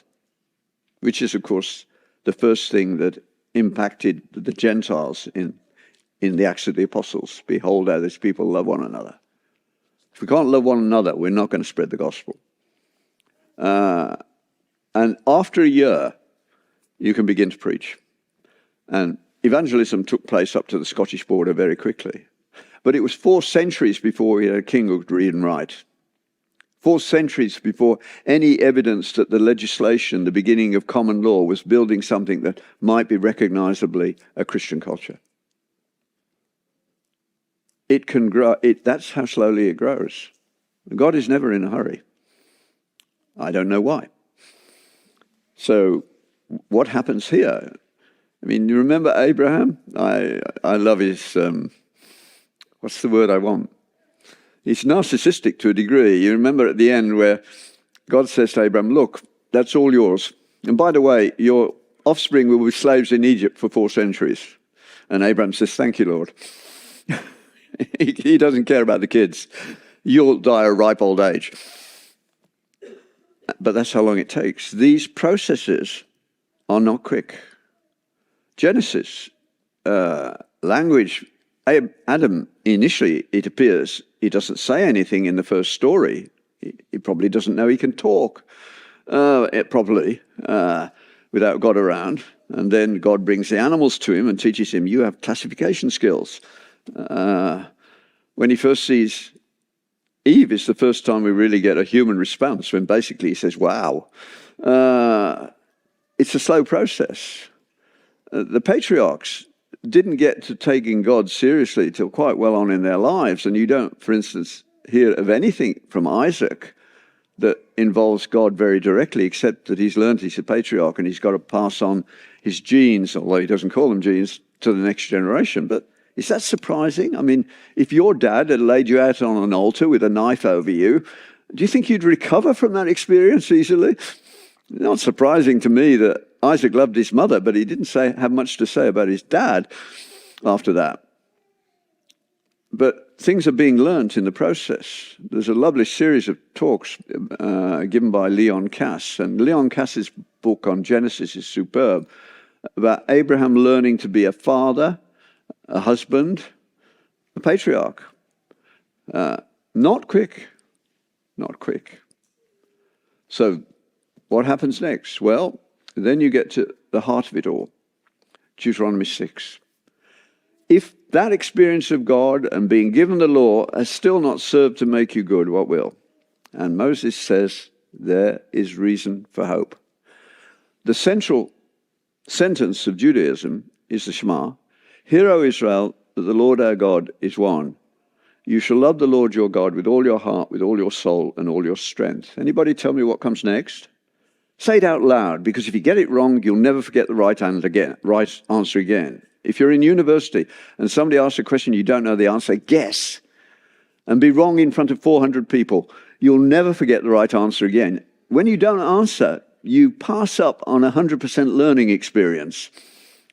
Which is, of course, the first thing that impacted the Gentiles in the Acts of the Apostles. Behold, how these people love one another. If we can't love one another, we're not going to spread the gospel. And after a year, you can begin to preach. And evangelism took place up to the Scottish border very quickly. But it was 4 centuries before we had a king who could read and write. 4 centuries before any evidence that the legislation, the beginning of common law, was building something that might be recognizably a Christian culture. It can grow. That's how slowly it grows. God is never in a hurry. I don't know why. So what happens here? I mean, you remember Abraham? I love his, what's the word I want? He's narcissistic to a degree. You remember at the end where God says to Abraham, look, that's all yours. And by the way, your offspring will be slaves in Egypt for 4 centuries. And Abraham says, thank you, Lord. He doesn't care about the kids. You'll die a ripe old age. But that's how long it takes. These processes are not quick. Genesis, language, Adam, initially, it appears, he doesn't say anything in the first story. He probably doesn't know he can talk properly without God around. And then God brings the animals to him and teaches him, you have classification skills. When he first sees Eve, is the first time we really get a human response, when basically he says, wow. It's a slow process. The patriarchs didn't get to taking God seriously till quite well on in their lives. And you don't, for instance, hear of anything from Isaac that involves God very directly, except that he's learned he's a patriarch and he's got to pass on his genes, although he doesn't call them genes, to the next generation. But is that surprising? I mean, if your dad had laid you out on an altar with a knife over you, do you think you'd recover from that experience easily? Not surprising to me that Isaac loved his mother, but he didn't have much to say about his dad. after that. But things are being learnt in the process. There's a lovely series of talks given by Leon Cass, and Leon Cass's book on Genesis is superb, about Abraham learning to be a father, a husband, a patriarch. Not quick. So what happens next? Well, then you get to the heart of it all. Deuteronomy 6. If that experience of God and being given the law has still not served to make you good, what will? And Moses says there is reason for hope. The central sentence of Judaism is the Shema. Hear, O Israel, that the Lord our God is one. You shall love the Lord your God with all your heart, with all your soul, and all your strength. Anybody tell me what comes next? Say it out loud, because if you get it wrong, you'll never forget the right answer again. If you're in university and somebody asks a question you don't know the answer, guess. And be wrong in front of 400 people. You'll never forget the right answer again. When you don't answer, you pass up on 100% learning experience.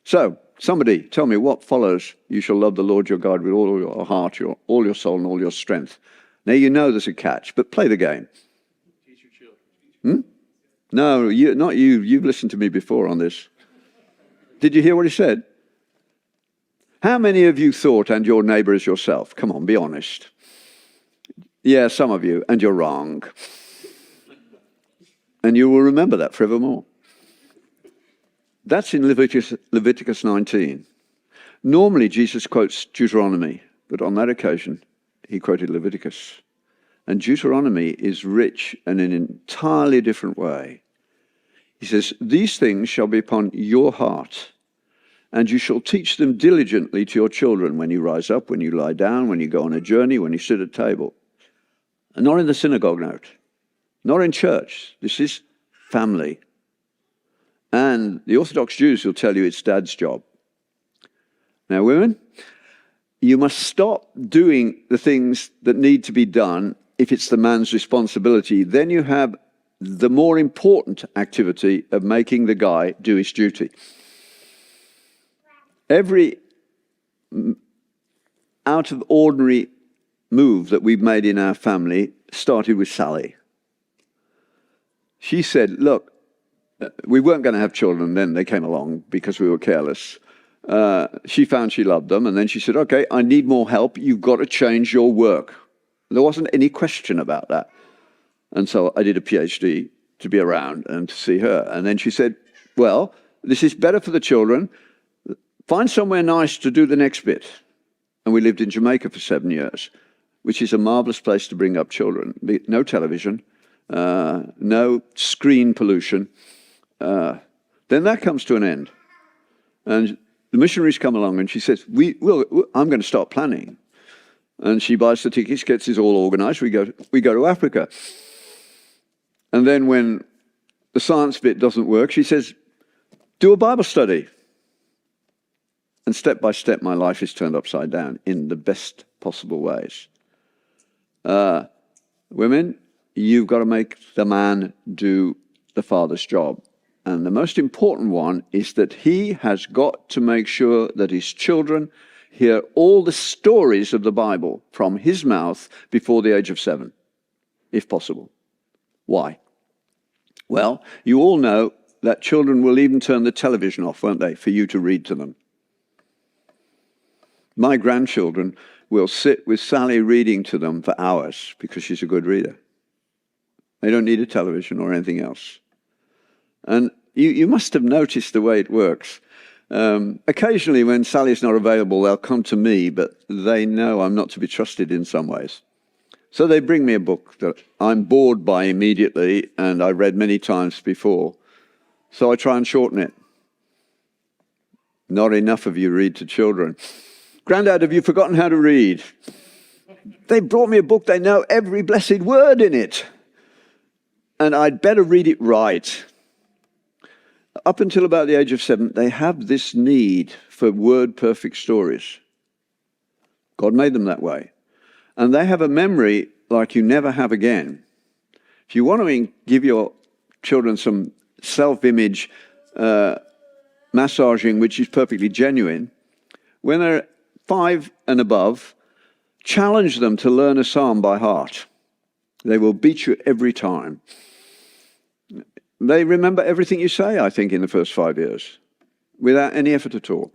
So, somebody tell me what follows. You shall love the Lord your God with all your heart, all your soul, and all your strength. Now, you know there's a catch, but play the game. Teach your children. No, not you. You've listened to me before on this. Did you hear what he said? How many of you thought, and your neighbor is yourself? Come on, be honest. Yeah, some of you, and you're wrong. And you will remember that forevermore. That's in Leviticus 19. Normally, Jesus quotes Deuteronomy, but on that occasion, he quoted Leviticus. And Deuteronomy is rich in an entirely different way. He says, these things shall be upon your heart, and you shall teach them diligently to your children when you rise up, when you lie down, when you go on a journey, when you sit at table. And not in the synagogue note, not in church. This is family. And the Orthodox Jews will tell you it's dad's job. Now, women, you must stop doing the things that need to be done if it's the man's responsibility. Then you have the more important activity of making the guy do his duty. Every out of ordinary move that we've made in our family started with Sally. She said, look, we weren't going to have children then. They came along because we were careless. She found she loved them. And then she said, okay, I need more help. You've got to change your work. There wasn't any question about that. And so I did a PhD to be around and to see her. And then she said, well, this is better for the children. Find somewhere nice to do the next bit. And we lived in Jamaica for 7 years, which is a marvelous place to bring up children. No television, no screen pollution. Then that comes to an end. And the missionaries come along and she says, I'm going to start planning. And she buys the tickets, gets it all organized. We go to Africa. And then when the science bit doesn't work, she says, do a Bible study. And step by step, my life is turned upside down in the best possible ways. Women, you've got to make the man do the father's job. And the most important one is that he has got to make sure that his children hear all the stories of the Bible from his mouth before the age of 7, if possible. Why? Well, you all know that children will even turn the television off, won't they, for you to read to them. My grandchildren will sit with Sally reading to them for hours because she's a good reader. They don't need a television or anything else. And you must have noticed the way it works. Occasionally when Sally's not available, they'll come to me, but they know I'm not to be trusted in some ways. So they bring me a book that I'm bored by immediately and I've read many times before. So I try and shorten it. Not enough of you read to children. Grandad, have you forgotten how to read? They brought me a book, they know every blessed word in it. And I'd better read it right. Up until about the age of 7, they have this need for word-perfect stories. God made them that way. And they have a memory like you never have again. If you want to give your children some self-image massaging, which is perfectly genuine, When they're 5 and above, challenge them to learn a psalm by heart. They will beat you every time. They remember everything you say, I think, in the first 5 years, without any effort at all.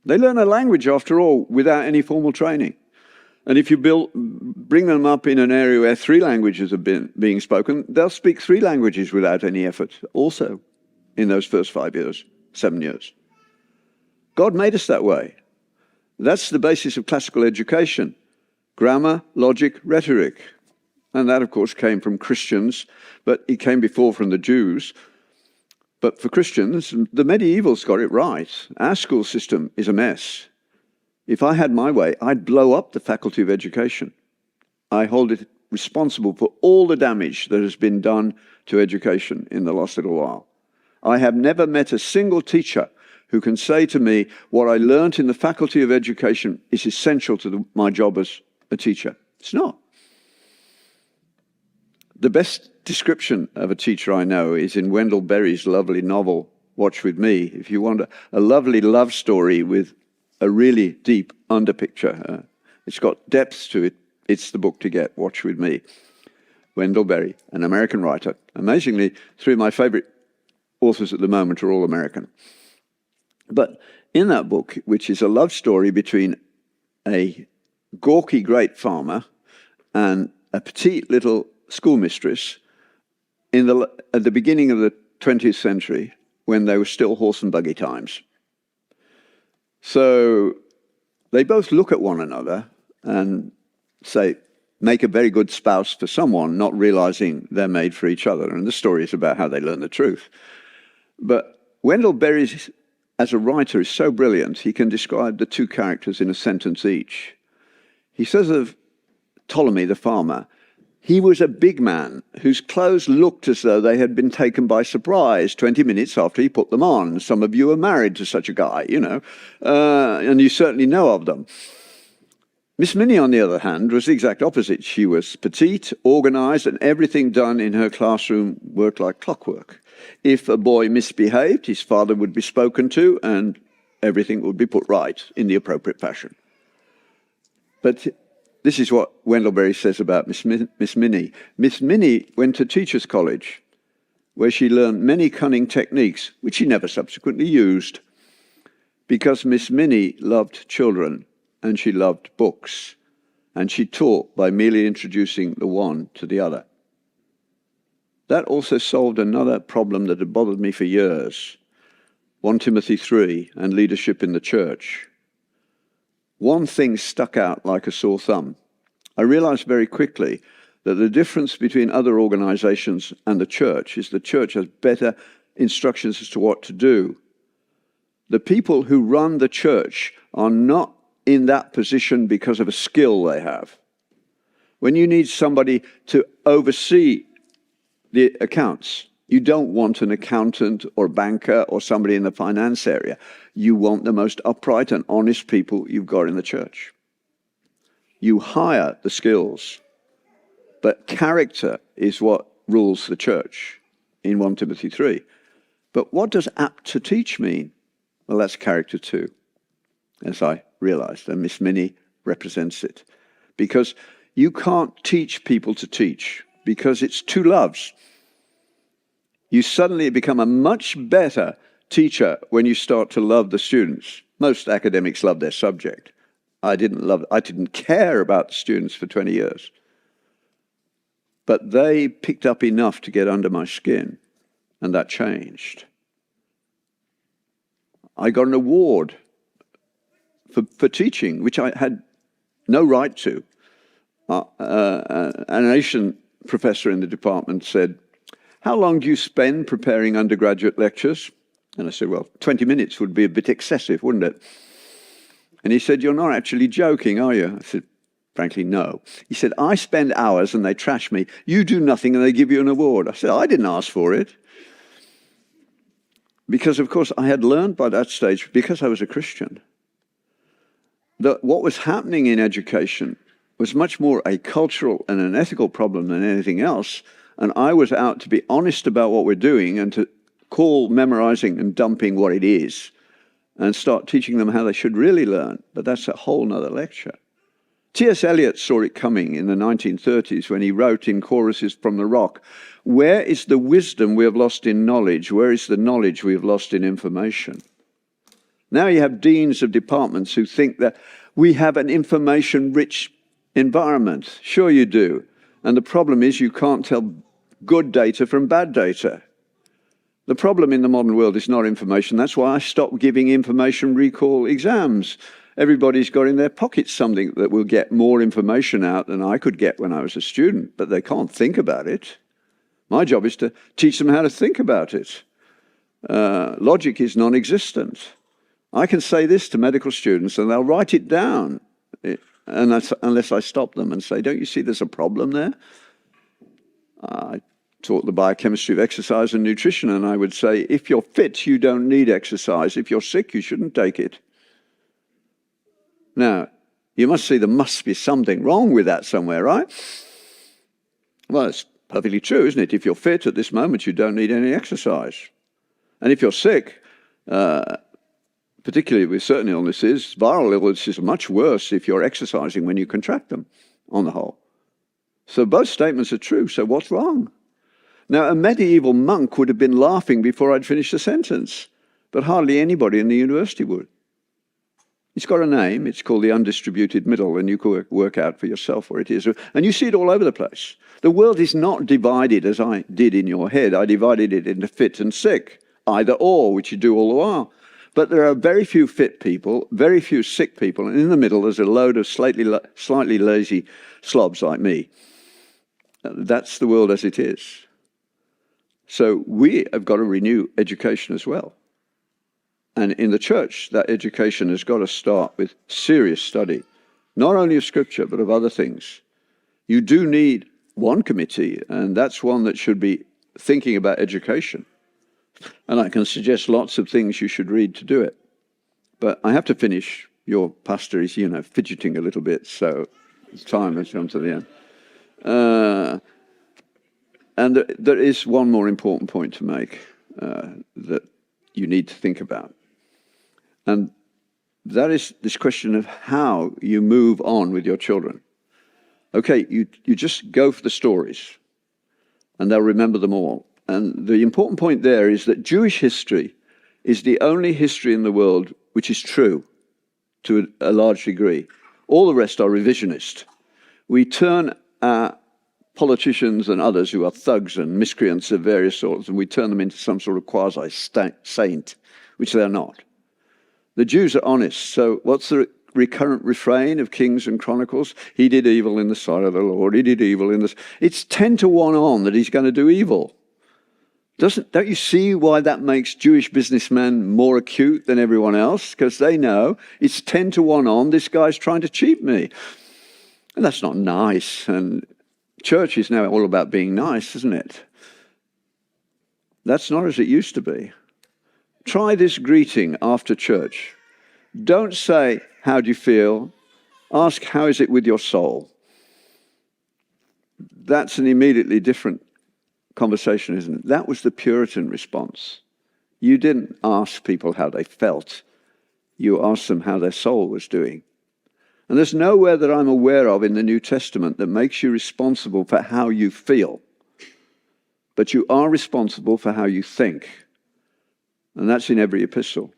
They learn a language, after all, without any formal training. And if you bring them up in an area where 3 languages have been being spoken, they'll speak 3 languages without any effort, also, in those first 5 years, 7 years. God made us that way. That's the basis of classical education: grammar, logic, rhetoric. And that, of course, came from Christians, but it came before from the Jews. But for Christians, the medievals got it right. Our school system is a mess. If I had my way, I'd blow up the Faculty of Education. I hold it responsible for all the damage that has been done to education in the last little while. I have never met a single teacher who can say to me, what I learnt in the Faculty of Education is essential to my job as a teacher. It's not. The best description of a teacher I know is in Wendell Berry's lovely novel, Watch With Me. If you want a lovely love story with a really deep underpicture, it's got depth to it, it's the book to get, Watch With Me. Wendell Berry, an American writer. Amazingly, 3 of my favorite authors at the moment are all American. But in that book, which is a love story between a gawky great farmer and a petite little schoolmistress at the beginning of the 20th century, when they were still horse and buggy times. So they both look at one another and say, make a very good spouse for someone, not realizing they're made for each other. And the story is about how they learn the truth. But Wendell Berry, as a writer, is so brilliant, he can describe the 2 characters in a sentence each. He says of Ptolemy, the farmer, he was a big man whose clothes looked as though they had been taken by surprise 20 minutes after he put them on. Some of you are married to such a guy, you know, and you certainly know of them. Miss Minnie, on the other hand, was the exact opposite. She was petite, organized, and everything done in her classroom worked like clockwork. If a boy misbehaved, his father would be spoken to, and everything would be put right in the appropriate fashion. But this is what Wendell Berry says about Miss Minnie. Miss Minnie went to Teachers' College, where she learned many cunning techniques, which she never subsequently used, because Miss Minnie loved children and she loved books, and she taught by merely introducing the one to the other. That also solved another problem that had bothered me for years, 1 Timothy 3 and leadership in the church. One thing stuck out like a sore thumb. I realized very quickly that the difference between other organizations and the church is the church has better instructions as to what to do. The people who run the church are not in that position because of a skill they have. When you need somebody to oversee the accounts, you don't want an accountant or banker or somebody in the finance area. You want the most upright and honest people you've got in the church. You hire the skills, but character is what rules the church in 1 Timothy 3. But what does apt to teach mean? Well, that's character too, as I realized, and Miss Minnie represents it. Because you can't teach people to teach, because it's 2 loves. You suddenly become a much better teacher when you start to love the students. Most academics love their subject. I didn't care about the students for 20 years. But they picked up enough to get under my skin, and that changed. I got an award for teaching, which I had no right to. An Asian professor in the department said, "How long do you spend preparing undergraduate lectures?" And I said, "Well, 20 minutes would be a bit excessive, wouldn't it?" And he said, "You're not actually joking, are you?" I said, "Frankly, no." He said, "I spend hours and they trash me. You do nothing and they give you an award." I said, "I didn't ask for it." Because, of course, I had learned by that stage, because I was a Christian, that what was happening in education was much more a cultural and an ethical problem than anything else. And I was out to be honest about what we're doing and to call memorizing and dumping what it is. and start teaching them how they should really learn. But that's a whole nother lecture. T.S. Eliot saw it coming in the 1930s when he wrote in Choruses from the Rock, "Where is the wisdom we have lost in knowledge? Where is the knowledge we have lost in information?" Now you have deans of departments who think that we have an information-rich environment. Sure you do. And the problem is you can't tell good data from bad data. The problem in the modern world is not information. That's why I stopped giving information recall exams. Everybody's got in their pocket something that will get more information out than I could get when I was a student, but they can't think about it. My job is to teach them how to think about it. Logic is non-existent. I can say this to medical students and they'll write it down, unless I stop them and say, "Don't you see there's a problem there?" I taught the biochemistry of exercise and nutrition, and I would say, if you're fit, you don't need exercise. If you're sick, you shouldn't take it. Now, you must see there must be something wrong with that somewhere, right? Well, it's perfectly true, isn't it? If you're fit at this moment, you don't need any exercise. And if you're sick, particularly with certain illnesses, viral illnesses are much worse if you're exercising when you contract them, on the whole. So both statements are true, so what's wrong? Now, a medieval monk would have been laughing before I'd finished the sentence, but hardly anybody in the university would. It's got a name, it's called the undistributed middle, and you can work out for yourself where it is. And you see it all over the place. The world is not divided as I did in your head. I divided it into fit and sick, either or, which you do all the while. But there are very few fit people, very few sick people, and in the middle there's a load of slightly lazy slobs like me. That's the world as it is. So we have got to renew education as well. And in the church, that education has got to start with serious study, not only of Scripture, but of other things. You do need one committee, and that's one that should be thinking about education. And I can suggest lots of things you should read to do it. But I have to finish. Your pastor is, fidgeting a little bit, so time has come to the end. And there is one more important point to make that you need to think about. And that is this question of how you move on with your children. Okay, you just go for the stories, and they'll remember them all. And the important point there is that Jewish history is the only history in the world which is true to a large degree. All the rest are revisionist. We turn our politicians and others who are thugs and miscreants of various sorts, and we turn them into some sort of quasi-saint, which they're not. The Jews are honest. So what's the recurrent refrain of Kings and Chronicles? He did evil in the sight of the Lord. He did evil in this. It's 10 to 1 on that he's going to do evil. Don't you see why that makes Jewish businessmen more acute than everyone else? Because they know it's 10 to 1 on, this guy's trying to cheat me. And that's not nice. And church is now all about being nice, isn't it? That's not as it used to be. Try this greeting after church. Don't say, "How do you feel?" Ask, "How is it with your soul?" That's an immediately different conversation, isn't it? That was the Puritan response. You didn't ask people how they felt. You asked them how their soul was doing. And there's nowhere that I'm aware of in the New Testament that makes you responsible for how you feel. But you are responsible for how you think. And that's in every epistle.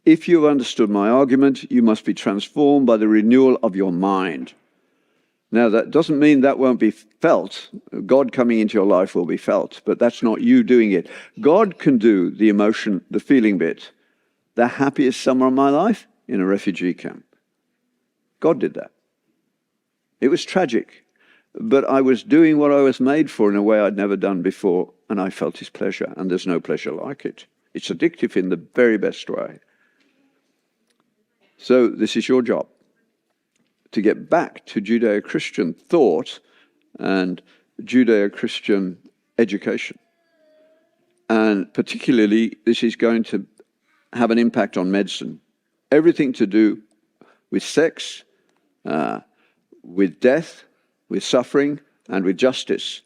If you've understood my argument, you must be transformed by the renewal of your mind. Now, that doesn't mean that won't be felt. God coming into your life will be felt, but that's not you doing it. God can do the emotion, the feeling bit. The happiest summer of my life in a refugee camp. God did that. It was tragic, but I was doing what I was made for in a way I'd never done before, and I felt his pleasure, and there's no pleasure like it. It's addictive in the very best way. So this is your job, to get back to Judeo-Christian thought and Judeo-Christian education. And particularly, this is going to have an impact on medicine. Everything to do with sex, with death, with suffering, and with justice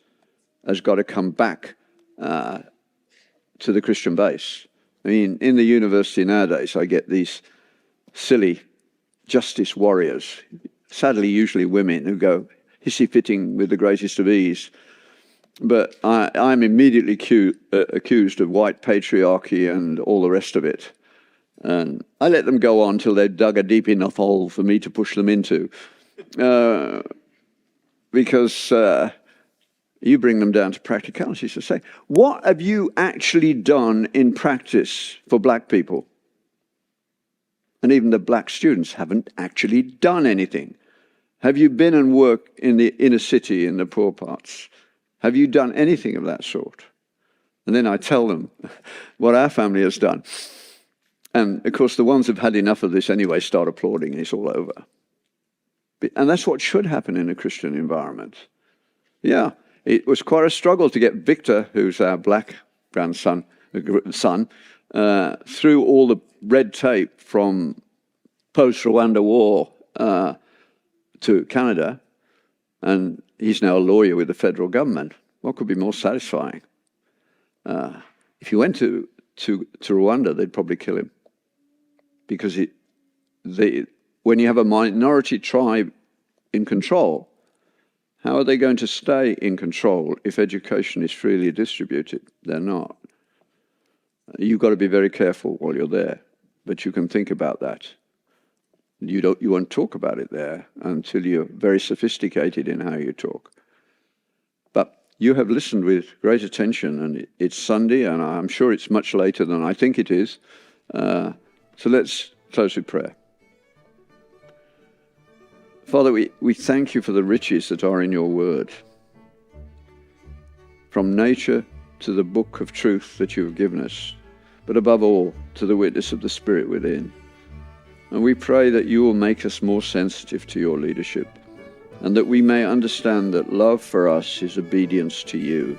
has got to come back to the Christian base. I mean, in the university nowadays, I get these silly justice warriors, sadly usually women, who go hissy-fitting with the greatest of ease. But I'm immediately accused of white patriarchy and all the rest of it. And I let them go on till they've dug a deep enough hole for me to push them into. Because you bring them down to practicalities to say, what have you actually done in practice for black people? And even the black students haven't actually done anything. Have you been and worked in the inner city, in the poor parts? Have you done anything of that sort? And then I tell them what our family has done. And of course, the ones who've had enough of this anyway start applauding. It's all over. And that's what should happen in a Christian environment. Yeah, it was quite a struggle to get Victor, who's our black grandson, through all the red tape from post-Rwanda war to Canada. And he's now a lawyer with the federal government. What could be more satisfying? If you went to Rwanda, they'd probably kill him. Because when you have a minority tribe in control, how are they going to stay in control if education is freely distributed? They're not. You've got to be very careful while you're there, but you can think about that. You won't talk about it there until you're very sophisticated in how you talk. But you have listened with great attention, and it's Sunday, and I'm sure it's much later than I think it is. So let's close with prayer. Father, we thank you for the riches that are in your word. From nature to the book of truth that you have given us, but above all, to the witness of the Spirit within. And we pray that you will make us more sensitive to your leadership, and that we may understand that love for us is obedience to you.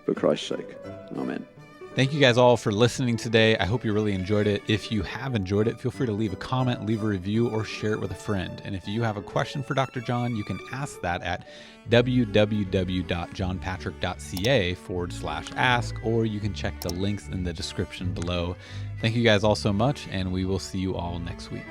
For Christ's sake. Amen. Thank you guys all for listening today. I hope you really enjoyed it. If you have enjoyed it, feel free to leave a comment, leave a review, or share it with a friend. And if you have a question for Dr. John, you can ask that at www.johnpatrick.ca/ask, or you can check the links in the description below. Thank you guys all so much, and we will see you all next week.